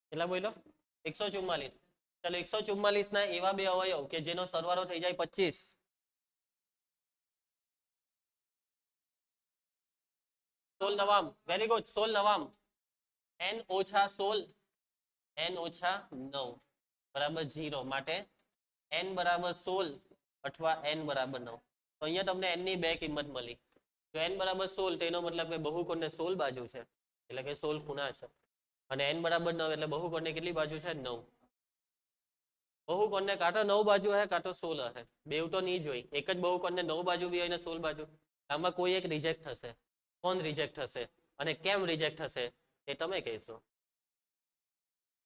કેટલા બોલો 144. ચલો 144 ના એવા બે અવયવ કે જેનો સરવાળો થઈ જાય 25. સોલ નવામ વેરી ગુડ. સોલ નવામ n - 16 n - 9 બરાબર 0 માટે n બરાબર 16 અથવા n બરાબર 9. તો અહીંયા તમને n ની બે કિંમત મળી. જો n બરાબર 16 તેનો મતલબ કે બહુકોણને 16 બાજુ છે એટલે કે 16 ખૂણા છે. અને n બરાબર 9 એટલે બહુકોણને કેટલી બાજુ છે 9. બહુકોણને કાં તો 9 બાજુ હશે કાં તો 16 હશે. બેવ તો નહીં જોઈ. એક જ બહુકોણને 9 બાજુ બી હોય ને 16 બાજુ. આમાં કોઈ એક રિજેક્ટ થશે. કોણ રિજેક્ટ થશે અને કેમ રિજેક્ટ થશે એ તમે કહેશો.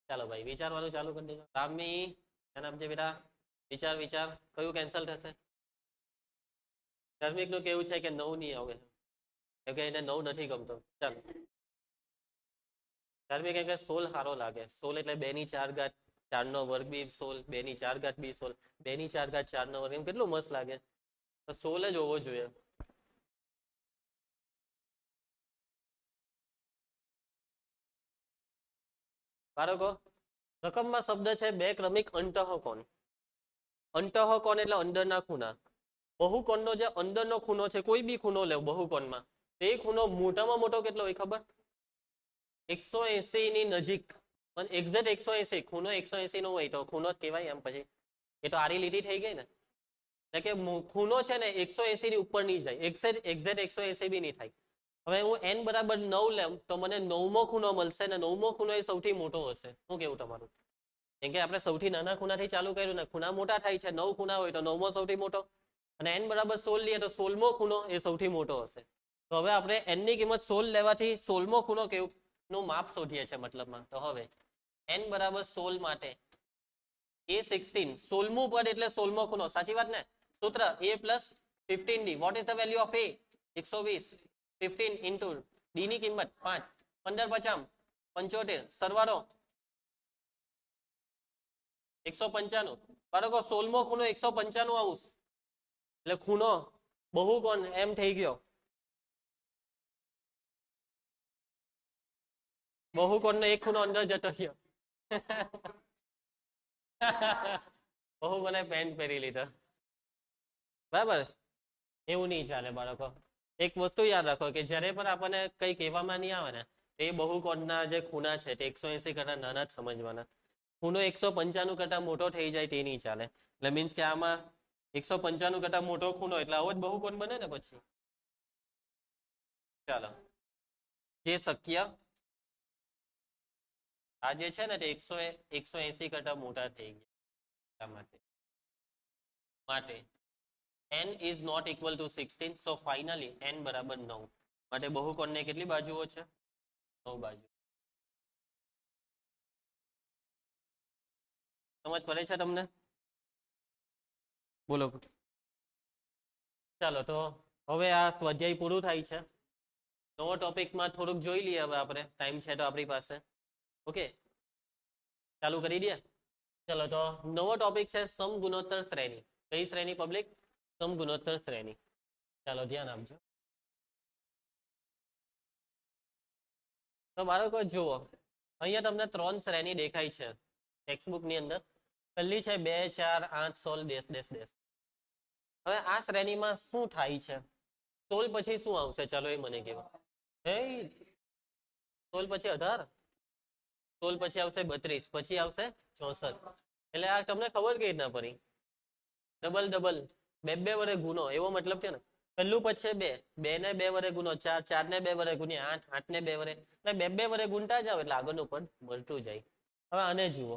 ચાલો ભાઈ વિચારવાનું ચાલુ કરી દેજો. રામી આપજે બેટા વિચાર વિચાર કયું કેન્સલ થશે. ધાર્મિક નું કેવું છે કે 9 નહીં આવે કેમ કે એને 9 નથી ગમતો. ચાલો ધાર્મિક એમ કે 16 સારો લાગે. 16 એટલે 2 ની 4 ઘાત 4 નો વર્ગ બી 16, 2 ની 4 ઘાત બી 16, 2 ની 4 ઘાત 4 નો વર્ગ. એમ કેટલું મસ્ત લાગે. તો 16 જ હોવો જોઈએ. બાળકો રકમમાં શબ્દ છે બે ક્રમિક અંતઃકોણ. અંતઃકોણ એટલે અંદરના ખૂણા. બહુકોણનો જે અંદરનો ખૂણો છે કોઈ બી ખૂણો લેવો બહુકોણમાં તે ખૂણો મોટામાં મોટો કેટલો હોય ખબર 180 ની નજીક. પણ એક્ઝેક્ટ 180 ખૂણો 180 નો હોય તો ખૂણો જ કહેવાય. એમ પછી એ તો આરી લીટી થઈ ગઈ ને. એટલે કે ખૂણો છે ને 180 ની ઉપર નહીં જાય. એક્ઝેક્ટ 180 બી નહીં થાય. હવે હું n બરાબર 9 લેમ તો મને 9મો ખૂણો મળશે ને 9મો ખૂણો એ સૌથી મોટો હશે. શું કેવું તમારું? કેમ કે આપણે સૌથી નાના ખૂણાથી ચાલુ કર્યું ને ખૂણા મોટા થાય છે. 9 ખૂણા હોય તો 9મો સૌથી મોટો અને n બરાબર 16 લઈએ તો 16મો ખૂણો એ સૌથી મોટો હશે. તો હવે આપણે n ની કિંમત 16 લેવાથી 16મો ખૂણો કેવું નું માપ શોધીએ છીએ મતલબમાં. તો હવે n બરાબર 16 માટે a16 16મું પદ એટલે 16મો ખૂણો. સાચી વાત ને? સૂત્ર a plus 15d. What is the value of a? 120. 15 into d ની કિંમત 5 15 50 75 સરવાળો 195. બાળકો 16મો ખૂણો 195 અંશ એટલે ખૂણો બહુકોણ એમ થઈ ગયો. બહુકોણનો એક ખૂણો અંદર જતો રહ્યો. બહુકોણે પેન્ટ પહેરી લીધો. બરાબર એવું નહીં ચાલે બાળકો. એક વસ્તુ યાદ રાખો કે જ્યારે પણ આપણને કઈ કહેવામાં નહીં આવે ને એ બહુકોણના જે ખૂણા છે તે 180 કરતા નાના જ સમજવાના. ખૂણો 195 કરતા મોટો થઈ જાય તે નહીં ચાલે. એટલે મીન્સ કે આમાં 195 કરતા મોટો ખૂણો એટલે આવો જ બહુકોણ બને ને પછી. ચાલો જે શક્ય આ જે છે ને તે 180 કરતા મોટા થઈ ગયા માટે n is not equal to 16. so finally n બરાબર 9 માટે બહુકોણને કેટલી બાજુઓ છે 9 બાજુ. સમજ પડે છે તમને? બોલો. ચાલો તો હવે આ સ્વાધ્યાય પૂરું થાય છે. નવો ટોપિકમાં થોડુંક જોઈ લઈએ હવે આપણે. ટાઈમ છે તો આપણી પાસે. ઓકે ચાલુ કરી દઈએ. ચલો તો નવો ટોપિક છે સમગુણોત્તર શ્રેણી. કઈ શ્રેણી પબ્લિક? સમગુણોત્તર શ્રેણી. ચાલો ધ્યાન આપજો. તો બાળકો જુઓ, અહીંયા તમને 3 શ્રેણી દેખાય છે ટેક્સ્ટબુક ની અંદર. પહેલી છે 2, 4, 8, 16, ડેશ ડેશ ડેશ. હવે આ શ્રેણીમાં શું થાય છે? 16 પછી શું આવશે? ચાલો એ મને કહો. 16 પછી 18, 16 પછી આવશે 32, પછી આવશે 64. એટલે આ તમને ખબર કેવી રીતના પડી? ડબલ ડબલ, બે બે વડે ગુનો, એવો મતલબ છે ને. પહેલું પદ છે 2, 2 ને 2 વડે ગુનો 4, 4 ને 2 વડે ગુણ્યા 8, 8 ને 2 વડે, એટલે બે બે વડે ગુણતા જાવ એટલે આગળનું પદ મળતું જાય. હવે આને જુઓ,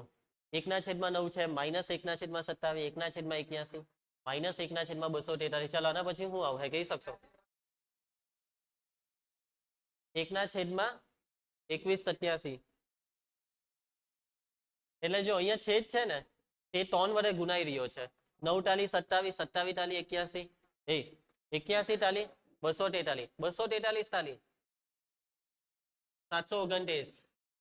1/9 છે, -1/27, 1/81, -1/243. ચાલો આના પછી શું આવશે કહી શકશો? 1/2187. એટલે જો અહીંયા છેદ છે ને તે 3 વડે ગુણાઈ રહ્યો છે. 9 તાલી 27, 27 તાલી 81, 81 તાલી 243, 243 તાલી 729.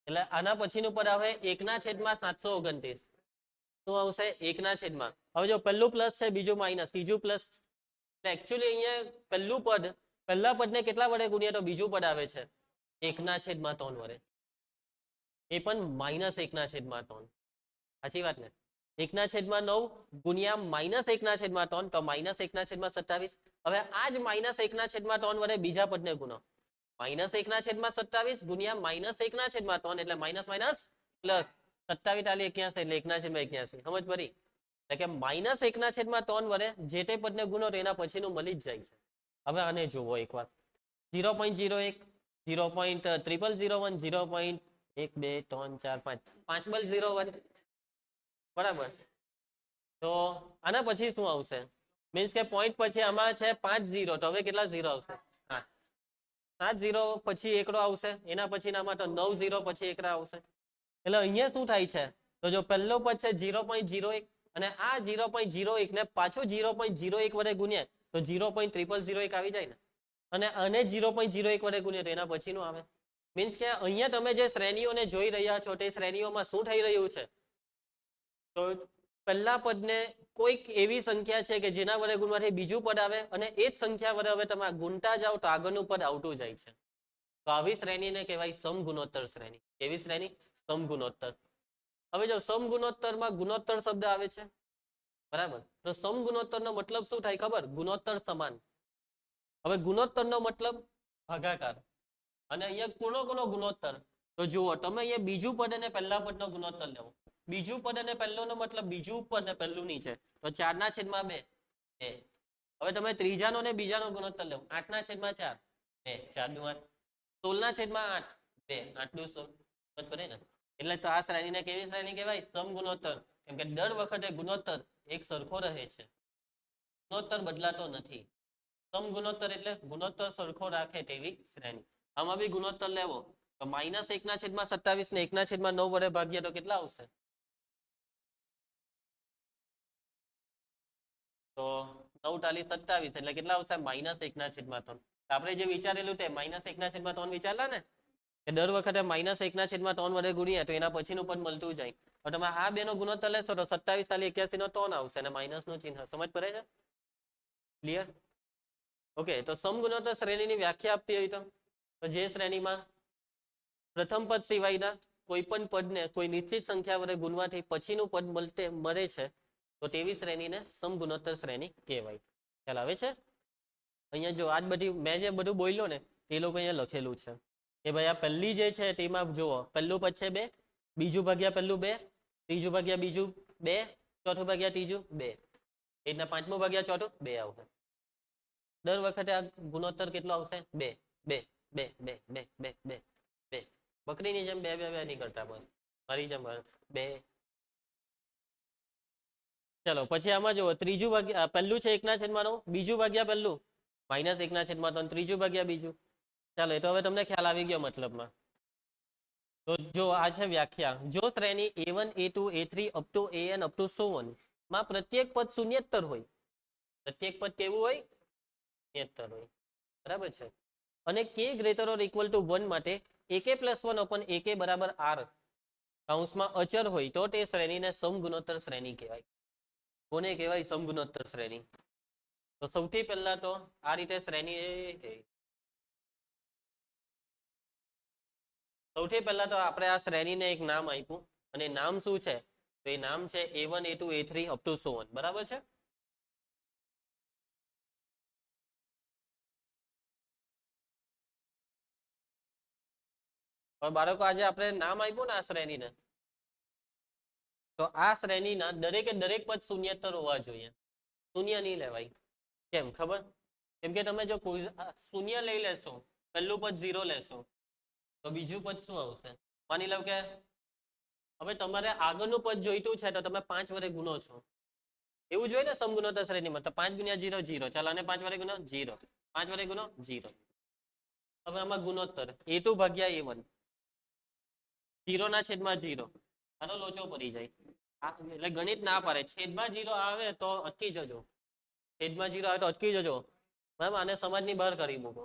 એટલે આના પછીનું પદ આવે 1/729. શું આવશે? 1/. હવે જો પહેલું પ્લસ છે, બીજું માઇનસ, ત્રીજું પ્લસ. એકચ્યુઅલી અહીંયા પહેલું પદ, પહેલા પદને કેટલા વડે ગુણ્યા તો બીજું પદ આવે છે 1/3 વડે. એ પણ -1/3. સાચી વાત ને? 1/9 ગુણ્યા -1/3 તો -1/27. હવે આ જ -1/3 વડે બીજા પદને ગુણો. -1/27 ગુણ્યા -1/3 એટલે માઇનસ માઇનસ પ્લસ. 27 તાલી 81 એટલે 1/81. સમજ પડી? એટલે કે -1/3 વડે જે તે પદને ગુણો તો એના પછીનું મળી જ જાય છે. હવે આને જુઓ એકવાર. 0.01, 0.0001, 0.1, 2, 3, 4, 5, 5/01. બરાબર. તો આના પછી શું આવશે? મીન્સ કે પોઈન્ટ પછી આમાં છે 5 0, તો હવે કેટલા 0 આવશે? 7 0 પછી એકડો આવશે, એના પછીનામાં તો 9 0 પછી એકડા આવશે. એટલે અહીંયા શું થાય છે? તો જો પહેલો પદ છે 0.01 અને આ 0.01 ને પાછું 0.01 વડે ગુણ્યા તો 0.0001 આવી જાય ને. અને આને 0.01 વડે ગુણ્યા તો એના પછીનું આવે. મીન્સ કે અહીંયા તમે જે શ્રેણીઓને જોઈ રહ્યા છો તે શ્રેણીઓમાં શું થઈ રહ્યું છે? તો પહેલા પદને કોઈક એવી સંખ્યા છે કે જેના વડે ગુણવાથી બીજું પદ આવે અને એ જ સંખ્યા વડે હવે તમે ગુણતા જાઓ તો આગળનું પદ આવતું જાય છે. તો આવી શ્રેણીને કહેવાય સમગુણોત્તર શ્રેણી. કેવી શ્રેણી? સમગુણોત્તર. હવે જો સમગુણોત્તરમાં ગુણોત્તર શબ્દ આવે છે, બરાબર. તો સમગુણોત્તરનો મતલબ શું થાય ખબર? ગુણોત્તર સમાન. હવે ગુણોત્તરનો મતલબ ભાગાકાર. અને અહીંયા કોનો ગુણોત્તર? તો જુઓ તમે અહીંયા બીજું પદ અને પહેલા પદનો ગુણોત્તર લેવો. બીજું પદ અને પહેલુંનો મતલબ બીજું ઉપર ને પહેલું નીચે, તો 4/2. હવે તમે ત્રીજાનો ને બીજાનો ગુણોત્તર લેવો. 8/4, 2, 4 દુ 8. 16/8, 2, 8 દુ 16. સમજ પડે ને? એટલે તો આ શ્રેણીને કેવી શ્રેણી કહેવાય? સમગુણોત્તર. કેમ કે દર વખતે ગુણોત્તર એક સરખો રહે છે, ગુણોત્તર બદલાતો નથી. સમગુણોત્તર એટલે ગુણોત્તર સરખો રાખે તેવી શ્રેણી. આમાં બી ગુણોત્તર લેવો તો -1/27 ને 1/9 વડે ભાગીએ તો કેટલા આવશે? તો 9 તાલી 27 એટલે કેટલા આવશે? -1/3. આપણે જે વિચારેલું તે -1/3 વિચારલા ને કે દર વખતે -1/3 વડે ગુણીએ તો એના પછીનું પદ મળતું જાય. તો તમે આ બેનો ગુણોત્તર લેશો તો 27 તાલી 81 નો 3 આવશે અને માઇનસનું ચિહ્ન. સમજ પડે છે? ક્લિયર? ઓકે. તો સમગુણોત્તર શ્રેણીની વ્યાખ્યા આપતી હોય તો જે શ્રેણીમાં પ્રથમ પદ સિવાયના કોઈ પણ પદને કોઈ નિશ્ચિત સંખ્યા વડે ગુણવાથી પછીનું પદ મળે છે તો તેવી શ્રેણીને સમગુણોત્તર શ્રેણી કહેવાય. ખ્યાલ આવે છે? અહીંયા જો આજ બધી મેં જે બધું બોલ્યો ને તે લોકો અહીંયા લખેલું છે કે ભાઈ આ પહેલી જે છે તેમાં જુઓ, પહેલું પદ છે 2, બીજું ભાગ્યા પહેલું 2, ત્રીજું ભાગ્યા બીજું 2, ચોથું ભાગ્યા ત્રીજું 2, એટલા પાંચમું ભાગ્યા ચોથું 2 આવશે. દર વખતે આ ગુણોત્તર કેટલો આવશે? 2, 2, 2, 2, 2, 2, 2, 2. બકરીની જેમ 2 2 2 નહીં કરતા, બસ મારી જેમ 2. ચલો પછી આમાં જુઓ, ત્રીજું ભાગ્યા પહેલું છે 1/9, બીજું ભાગ્યા પહેલું -1/3, ત્રીજું ભાગ્યા બીજું. ચાલો એ તો હવે તમને ખ્યાલ આવી ગયો મતલબમાં. તો જો આ છે વ્યાખ્યા. જો શ્રેણી A1, A2, A3 up to AN up to so on માં પ્રત્યેક પદ શૂન્યેત્તર હોય, પ્રત્યેક પદ કેવું હોય? શૂન્યેત્તર હોય. બરાબર છે. અને k greater or equal to 1 માટે ak + 1 upon ak બરાબર r કૌંસમાં અચર હોય તો તે શ્રેણીને સમગુણોત્તર શ્રેણી કહેવાય. કોને કહેવાય? સમગુણોત્તર શ્રેણી. તો સૌથી પહેલા તો આ રીતે શ્રેણી સૌથી પહેલા તો આપણે આ શ્રેણીને એક નામ આપ્યું અને નામ શું છે તો એ નામ છે A1 A2 A3 up to so on બરાબર છે હવે બાળકો આજે આપણે નામ આપ્યું ને આ શ્રેણીને તો આ શ્રેણીના દરેકે દરેક પદ શૂન્યેતર હોવા જોઈએ શૂન્ય નહીં લેવાય કેમ ખબર કેમ કે તમે જો કોઈ શૂન્ય લઈ લેશો પહેલું પદ 0 લેશો તો બીજું પદ શું આવશે માની લો કે હવે તમારે આગળનું પદ જોઈતું છે તો તમે 5 વડે ગુનો છો એવું જોઈએ ને સમગુણોત્તર શ્રેણીમાં તો 5 ગુણ્યા 0 0 ચાલો અને 5 વડે ગુનો 0 5 વડે ગુનો 0 હવે આમાં ગુણોત્તર A2 ભાગ્યા A1 0 ના છેદમાં 0 આનો લોચો પડી જાય એટલે ગણિત ના પાડે છેદમાં 0 આવે તો અટકી જજો છેદમાં 0 આવે તો અટકી જજો બરાબર આને સમાજની બહાર કરી મૂકો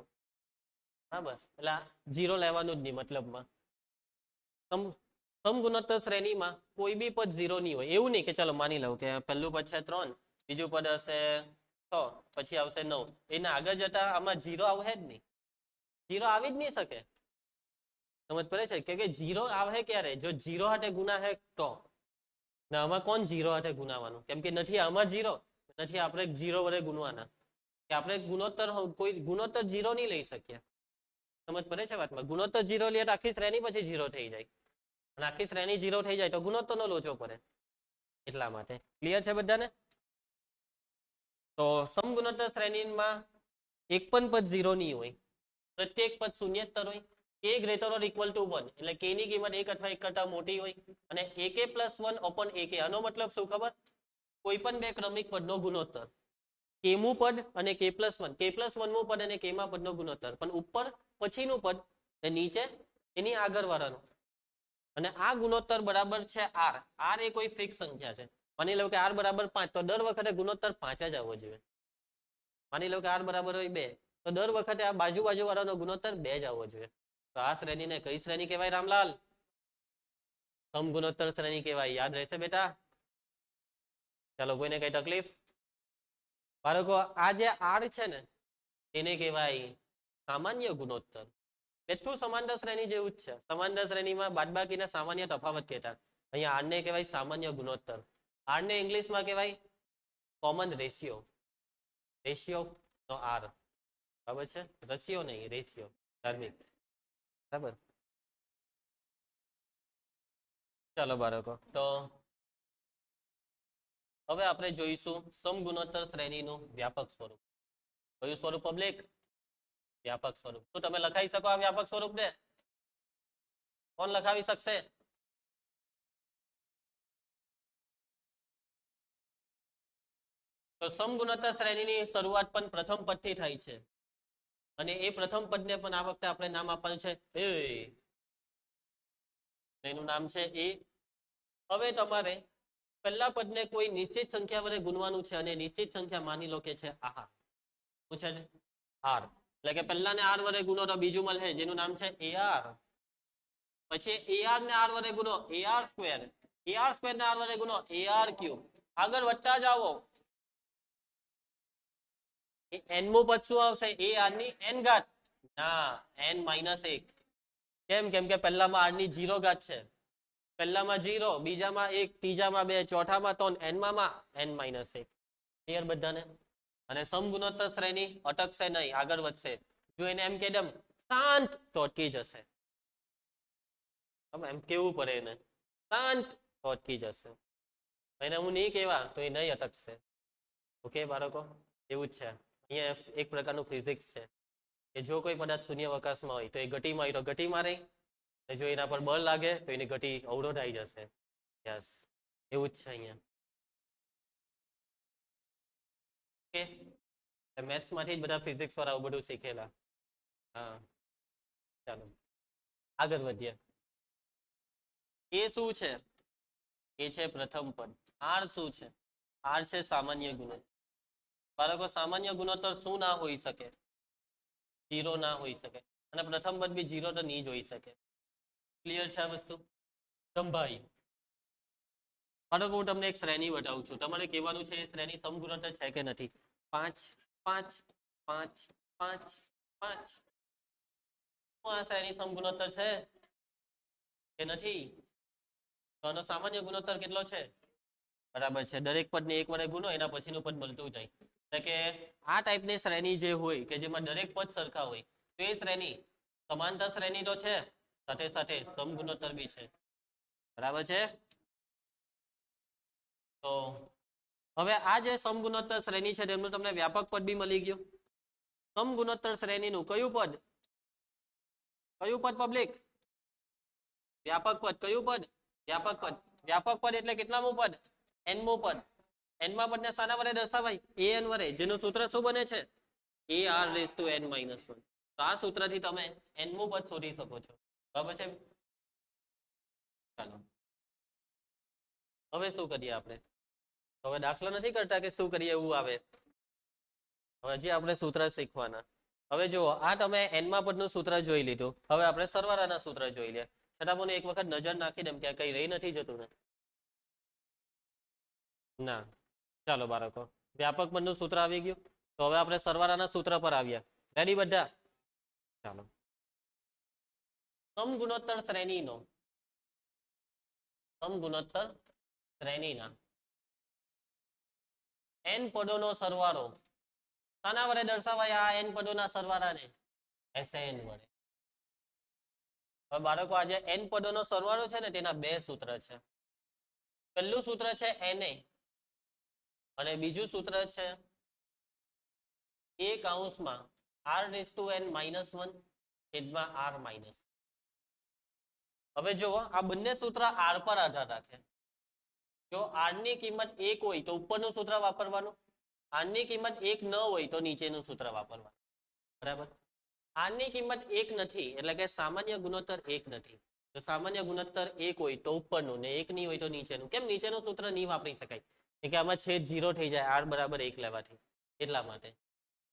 બરાબર એટલે 0 લેવાનું જ નહીં મતલબમાં સમગુણોત્તર શ્રેણીમાં કોઈ બી પદ 0 નહીં હોય એવું નહીં કે ચાલો માની લઉં કે પહેલું પદ છે 3 બીજું પદ હશે 6 પછી આવશે 9 એને આગળ જતા આમાં 0 આવે જ નહીં 0 આવી જ નહીં શકે સમજ પડે છે કે 0 આવે ક્યારે જો 0 હાથે ગુના હે તો ને આમાં કોણ 0 હાથે ગુનાવાનું કેમ કે નથી આમાં 0 નથી આપણે 0 વડે ગુણવાના કે આપણે ગુણોત્તર કોઈ ગુણોત્તર 0 નહીં લઈ શકીએ સમજ પડે છે વાતમાં ગુણોત્તર 0 લે તો આખી શ્રેણી પછી 0 થઈ જાય અને આખી શ્રેણી 0 થઈ જાય તો ગુણોત્તરનો લોચો પડે એટલા માટે ક્લિયર છે બધાને તો સમગુણોત્તર શ્રેણીમાં એક પણ પદ 0 નહીં હોય પ્રત્યેક પદ શૂન્યેતર હોય k greater or equal to 1 એટલે k ની કિંમત 1 અથવા 1 કરતા મોટી હોય અને ak plus 1 upon ak આનો મતલબ શું ખબર કોઈ પણ બે ક્રમિક પદનો ગુણોત્તર k મું પદ અને k plus 1 મું પદ અને k માં પદનો ગુણોત્તર પણ ઉપર પછીનું પદ અને નીચે એની આગળ વાળાનો અને આ ગુણોત્તર બરાબર છે r r એ કોઈ ફિક્સ સંખ્યા છે માની લો કે r બરાબર 5 તો દર વખતે ગુણોત્તર 5 જ આવવો જોઈએ માની લો કે r બરાબર હોય 2 તો દર વખતે આ બાજુ વાળાનો ગુણોત્તર 2 જ આવવો જોઈએ તો આ શ્રેણીને કઈ શ્રેણી કહેવાય રામલાલ સમગુણોત્તર શ્રેણી કહેવાય યાદ રહેશે બેટા ચાલો કોઈને કઈ તકલીફ બાળકો આ જે r છે ને એને કહેવાય સામાન્ય ગુણોત્તર બેઠું સમાંતર શ્રેણી જેવું જ છે સમાંતર શ્રેણીમાં બાદબાકીને સામાન્ય તફાવત કહેતા અહીંયા r ને કહેવાય સામાન્ય ગુણોત્તર r ને ઇંગ્લિશમાં કહેવાય કોમન રેશિયો નો r બરાબર છે રશિયો નહીં રેશિયો ધાર્મિક બરાબર ચાલો બાળકો તો હવે આપણે જોઈશું સમગુણોત્તર શ્રેણીનું વ્યાપક સ્વરૂપ કયું સ્વરૂપ પબ્લિક વ્યાપક સ્વરૂપ શું તમે લખાઈ શકો આ વ્યાપક સ્વરૂપ ને કોણ લખાવી શકશે તો સમગુણોત્તર શ્રેણીની શરૂઆત પણ પ્રથમ પદથી થાય છે અને એ પ્રથમ પદને પણ આ વખતે આપણે નામ આપવાનું છે એનું નામ છે એ હવે તમારે પહેલા પદને કોઈ નિશ્ચિત સંખ્યા વડે ગુણવાનું છે અને નિશ્ચિત સંખ્યા માની લો કે છે આહાર શું છે r એટલે કે પહેલા ને r વડે ગુણો તો બીજું મળે જેનું નામ છે ar પછી ar ને r વડે ગુણો ar સ્ક્વેર ને r વડે ગુણો ar ક્યુબ આગળ વધતા જાઓ n મો પદ શું આવશે ar ની n ઘાત ના n -1 કેમ કે પહેલામાં r ની 0 ઘાત છે પહેલામાં 0 બીજામાં 1 ત્રીજામાં 2 ચોથામાં 3 n માં n -1 ક્લિયર બધાને અને સમગુણોત્તર શ્રેણી અટકશે નહીં આગળ વધશે જો એને એમ કેદમ શાંત તો અટકી જશે એમ કેવું પડે એને શાંત તો અટકી જશે એને હું નહીં કહેવા તો એ નહીં અટકશે ઓકે બાળકો એવું જ છે અહીંયા એક પ્રકારનું ફિઝિક્સ છે કે જો કોઈ પદાર્થ શૂન્યાવકાશમાં હોય તો એ ગતિમાં હોય તો ગતિમાં રહે અને જો એના પર બળ લાગે તો એની ગતિ અવરોધ આવી જશે યસ એવું જ છે અહીંયા ઓકે મેથ્સ માંથી જ બધા ફિઝિક્સ વાળા બધું શીખેલા હા ચાલો આગળ વધીએ એ શું છે એ છે પ્રથમ પદ r શું છે r છે સામાન્ય ગુણોત્તર બાળકો સામાન્ય ગુણોત્તર શું ના હોઈ શકે 0 ના હોઈ શકે અને પ્રથમ પદ બી 0 તો નહીં જ હોઈ શકે ક્લિયર છે આ વસ્તુ સંભાઈ બાળકો હું તમને એક શ્રેણી બતાવું છું તમારે કહેવાનું છે એ શ્રેણી સમગુણોત્તર છે કે નથી 5 5 5 5 5 શું આ શ્રેણી સમગુણોત્તર છે કે નથી? તો આનો સામાન્ય ગુણોત્તર કેટલો છે? બરાબર છે, દરેક પદને એક વડે ગુણો એના પછીનું પદ મળતું જાય. એટલે કે આ ટાઈપની શ્રેણી જે હોય કે જેમાં દરેક પદ સરખા હોય તો એ શ્રેણી સમાંતર શ્રેણી તો છે, સાથે સાથે સમગુણોત્તર બી છે. બરાબર છે. તો હવે આ જે સમગુણોત્તર શ્રેણી છે તેમનું તમને વ્યાપક પદ બી મળી ગયું. સમગુણોત્તર શ્રેણીનું કયું પદ? કયું પદ પબ્લિક? વ્યાપક પદ. કયું પદ? વ્યાપક પદ. વ્યાપક પદ એટલે કેટલામું પદ? nમું પદ. nમા પદને શાના વડે દર્શાવાય? an વડે, જેનું સૂત્ર શું બને છે? ar⁻n−1. તો આ સૂત્રથી તમે nમું પદ શોધી શકો છો. બરાબર છે. ચાલો હવે શું કરીએ આપણે? હવે દાખલો નથી કરતા કે શું કરીએ એવું આવે. હજી આપણે સૂત્ર શીખવાના. હવે જુઓ, આ તમે nમા પદનું સૂત્ર જોઈ લીધું. હવે આપણે સરવાળાના સૂત્ર જોઈ લે. છતાં મને એક વખત નજર નાખી દેમ કે કઈ રહી નથી જતું ને? ના. ચાલો બાળકો, વ્યાપક પદનું સૂત્ર આવી ગયું. તો હવે આપણે સરવાળાના સૂત્ર પર આવ્યા. રેડી બધા? ચાલો. સમગુણોત્તર શ્રેણીનો સમગુણોત્તર શ્રેણીના n પદોનો સરવાળો શાના વડે દર્શાવાય? આ n પદોના સરવાળાને Sn વડે. હવે બાળકો આ જે n પદોનો સરવાળો છે ને તેના બે સૂત્ર છે. પહેલું સૂત્ર છે Na અને બીજું સૂત્ર છે a⁻n−1 છેદમાં r માઇનસ. હવે જુઓ, આ બંને સૂત્ર r પર આધાર રાખે. જો r ની કિંમત 1 હોય તો ઉપરનું સૂત્ર વાપરવાનું, r ની કિંમત 1 ન હોય તો નીચેનું સૂત્ર વાપરવાનું. બરાબર? r ની કિંમત 1 નથી એટલે કે સામાન્ય ગુણોત્તર 1 નથી. જો સામાન્ય ગુણોત્તર 1 હોય તો ઉપરનું ને 1 નહીં હોય તો નીચેનું. કેમ નીચેનું સૂત્ર નહીં વાપરી શકાય? કે આમાં છેદ 0 થઈ જાય r બરાબર 1 લેવાથી, એટલા માટે.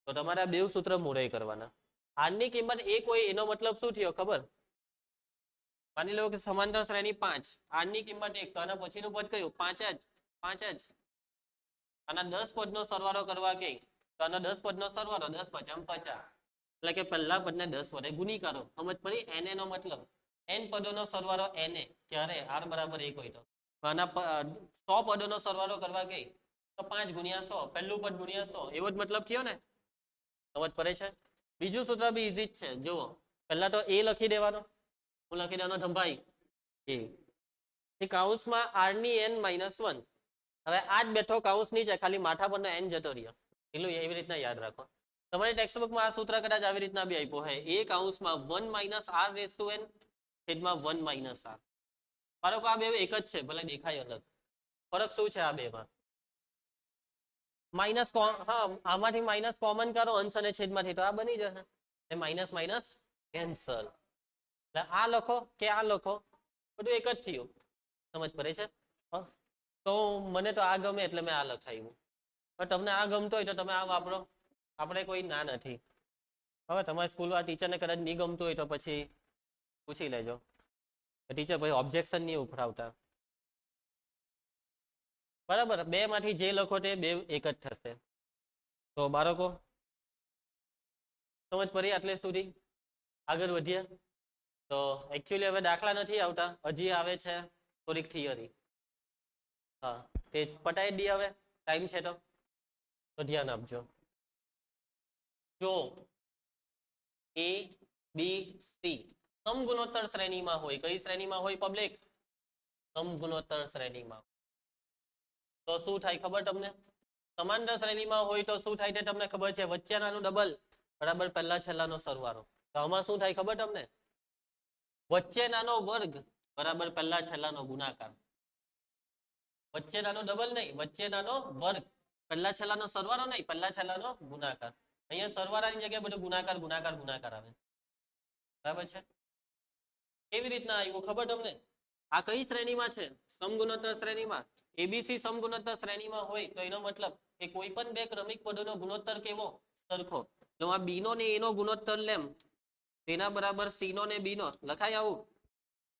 તો તમારે આ બે સૂત્ર મોરાઈ કરવાના. r ની કિંમત 1 હોય એનો મતલબ શું થયો ખબર? માની લો કે સમાંતર શ્રેણી 5, r ની કિંમત 1, તો આના પછીનું પદ કયું? 5 જ. આના 10 પદનો સરવાળો કરવા કે તો આના 10 પદનો સરવાળો 10 × 5 = 50. એટલે કે પહેલા પદને 10 વડે ગુણી કરો. સમજ પડી? Na નો મતલબ n પદોનો સરવાળો Na ત્યારે r બરાબર 1 હોય તો. આના 100 પદોનો સરવાળો કરવા કે તો 5 × 100, પહેલું પદ ગુણ્યા 100, એવો જ મતલબ થયો ને? સમજ પડે છે? બીજું સૂત્ર બી ઈઝી જ છે. જુઓ, પહેલા તો a લખી દેવાનો. હું લખી દેવાનો ધંભાઈ a કૌંસમાં r⁻n−1. હવે આ જ બેઠો કૌંસ નીચે, ખાલી માથા પરનો n જતો રહ્યો. એટલું એવી રીતના યાદ રાખો. તમારી ટેક્સ્ટબુકમાં આ સૂત્ર કદાચ આવી રીતના બી આપ્યો હોય, a⁻1 - r⁻n છેદમાં 1 - r. બાળકો આ બે એક જ છે, ભલે દેખાય અલગ. ફરક શું છે આ બેમાં? માઇનસ, હા, આમાંથી માઇનસ કોમન કરો અંશ અને છેદમાંથી તો આ બની જશે. Minus minus cancel. એટલે આ લખો કે આ લખો, બધું એક જ થયું. સમજ પડે છે? તો મને તો આ ગમે એટલે મેં આ લખાયું. પણ તમને આ ગમતો હોય તો તમે આ વાપરો. આપણે કોઈ ના નથી. હવે તમારી સ્કૂલમાં ટીચરને કદાચ નહીં ગમતું હોય તો પછી પૂછી લેજો. ટીચર ભાઈ ઓબ્જેક્શન નહીં ઉઠાવતા. બરાબર? બે માંથી જે લખો તે બે એક જ થશે. તો બાળકો સમજ પડી આટલે સુધી? આગળ વધીએ. તો એકચ્યુઅલી હવે દાખલા નથી આવતા, હજી આવે છે થોડીક થિયરી. હા, તે પટાઈ દઈએ હવે, ટાઈમ છે તો ધ્યાન આપજો. જો a b c સમગુણોત્તર શ્રેણીમાં હોય, કઈ શ્રેણીમાં હોય પબ્લિક? સમગુણોત્તર શ્રેણીમાં. તો શું થાય ખબર તમને? સમાંતર શ્રેણીમાં હોય તો શું થાય તે તમને ખબર છે? વચ્ચેનાનું ડબલ બરાબર પહેલા છેલ્લાનો સરવાળો. તો આમાં શું થાય ખબર તમને? વચ્ચેનાનો વર્ગ બરાબર પહેલા છેલ્લાનો ગુણાકાર. વચ્ચેનાનો ડબલ નહીં, વચ્ચેનાનો વર્ગ, પહેલા છેલ્લાનો સરવાળો નહીં, પહેલા છેલ્લાનો ગુણાકાર. અહીંયા સરવાળાની જગ્યાએ બધું ગુણાકાર ગુણાકાર ગુણાકાર આવે. બરાબર છે? કેવી રીતના આવ્યું ખબર તમને? આ કઈ શ્રેણીમાં છે? સમગુણોત્તર શ્રેણીમાં. એબીસી સમગુણોત્તર શ્રેણીમાં હોય તો એનો મતલબ કે કોઈ પણ બે ક્રમિક પદોનો ગુણોત્તર કેવો? સરખો. તો આ બી નો ને એનો ગુણોત્તર લેમ, તેના બરાબર સી નો ને બી નો લખાય આવું.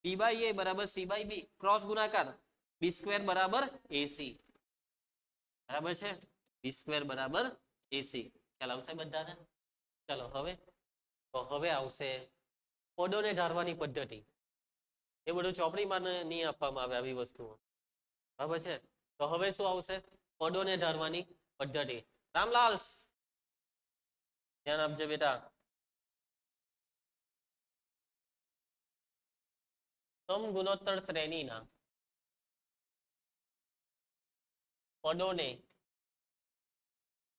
b/a બરાબર c/b ક્રોસ ગુણાકાર b² બરાબર ac. બરાબર છે? b² બરાબર ac. ખ્યાલ આવશે બધાને? ચલો હવે આવશે પદોને ધારવાની પદ્ધતિ. એ બધું ચોપડીમાં નહીં આપવામાં આવે આવી વસ્તુઓ, બરાબર છે? તો હવે શું આવશે? પદોને ધારવાની પદ્ધતિ. રામલાલ ધ્યાન આપજો બેટા. સમગુણોત્તર શ્રેણીના પદોને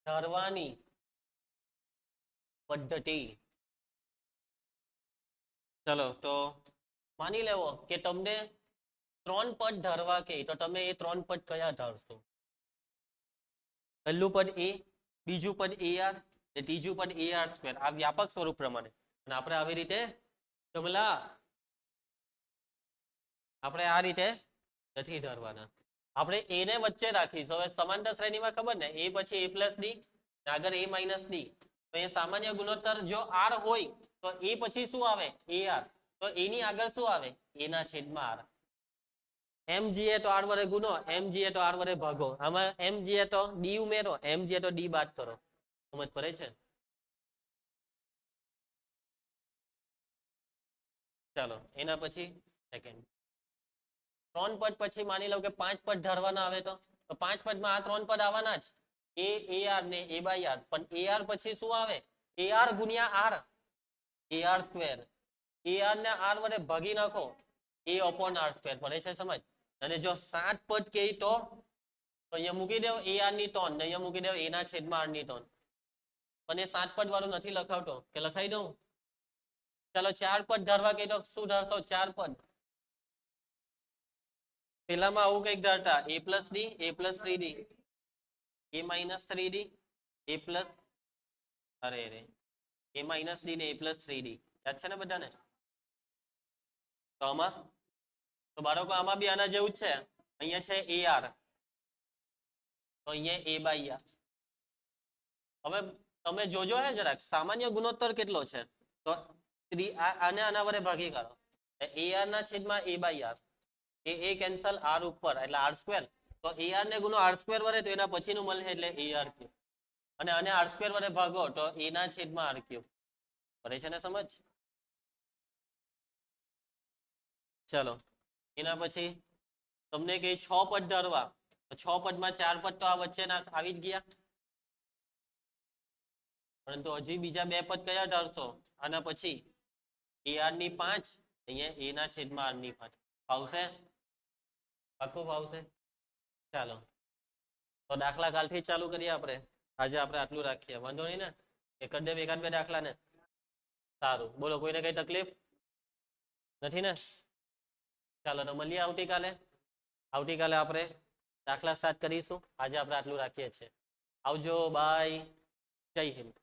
ધારવાની પદ્ધતિ. ચલો તો માની લેવો કે તમને 3 પદ ધારવા કે, તો તમે એ 3 પદ કયા ધારશો? પહેલું પદ એ, બીજું પદ AR ને ત્રીજું પદ AR સ્ક્વેર. આ વ્યાપક સ્વરૂપ પ્રમાણે. અને આપણે આવી રીતે જમલા આપણે આ રીતે નથી ધારવાના. આપણે એ ને વચ્ચે રાખીશું. હવે સમાંતર શ્રેણીમાં ખબર ને, એ પછી A + D, આગળ A - D. તો એ સામાન્ય ગુણોત્તર જો R હોય તો એ પછી શું આવે? AR. તો એની આગળ શું આવે? A ના છેદમાં R. MGA તો R વડે ગુનો, MGA તો R વડે ભાગો. આમાં MGA તો D ઉમેરો, MGA તો D બાદ કરો. સમજ પડે છે? ચાલો એના પછી સેકન્ડ 3 પદ પછી માની લો કે 5 પદ ધારવાના આવે તો 5 પદમાં આ 3 પદ આવવાના જ. AR ને A/R. પણ AR પછી શું આવે? AR ગુણ્યા R, AR સ્ક્વેર. AR ને R વડે ભાગી નાખો, A/R સ્ક્વેર. પડે છે સમજ? અને જો 7 પદ કહે તો અહીંયા મૂકી દેવો AR ની ટોન, ને અહીંયા મૂકી દેવો A ના છેદમાં R ની ટોન. પણ એ 7 પદ વાળું નથી લખાવતો, કે લખાઈ દઉં? ચાલો 4 પદ ધારવા કહે તો શું ધારશો? 4 પદ. પેલામાં આવું કંઈક ધારતા, A + D, A + 3D, A - 3D, A + A - D ને A + 3D. યાદ છે ને બધાને? તો આમાં તો બાળકો આમાં બી આના જેવું જ છે. અહીંયા છે AR, તો અહીંયા A/R. હવે તમે જોજો હે જરાક, સામાન્ય ગુણોત્તર કેટલો છે? તો આને આના વડે ભાગી કાઢો. AR ના છેદમાં A/R. એ કેન્સલ R ઉપર એટલે R સ્ક્વેર. તો AR ને ગુનો R સ્ક્વેર વડે તો એના પછીનું મળે એટલે AR ક્યુબ. અને આને R સ્ક્વેર વડે ભાગો તો A ના છેદમાં R ક્યુબ. પડે છે ને સમજ? ચલો એના પછી તમને કઈ 6 પદ ધારવા, તો 6 પદમાં 4 પદ તો આ વચ્ચેના આવી જ ગયા. પરંતુ હજી બીજા 2 પદ કયા ધારશો? આના પછી AR ની 5, અહીંયા A ના છેદમાં R ની 5. ફાવશે? પાક્કું ફાવશે? ચાલો તો દાખલા કાલથી ચાલુ કરીએ આપણે. આજે આપણે આટલું રાખીએ, વાંધો નહીં ને? એકાદ બે દાખલા ને. સારું, બોલો કોઈને કઈ તકલીફ નથી ને? ચાલો તો મળીએ આવતીકાલે આપણે દાખલા સ્ટાર્ટ કરીશું. આજે આપણે આટલું રાખીએ છીએ. આવજો, બાય, જય હિન્દ.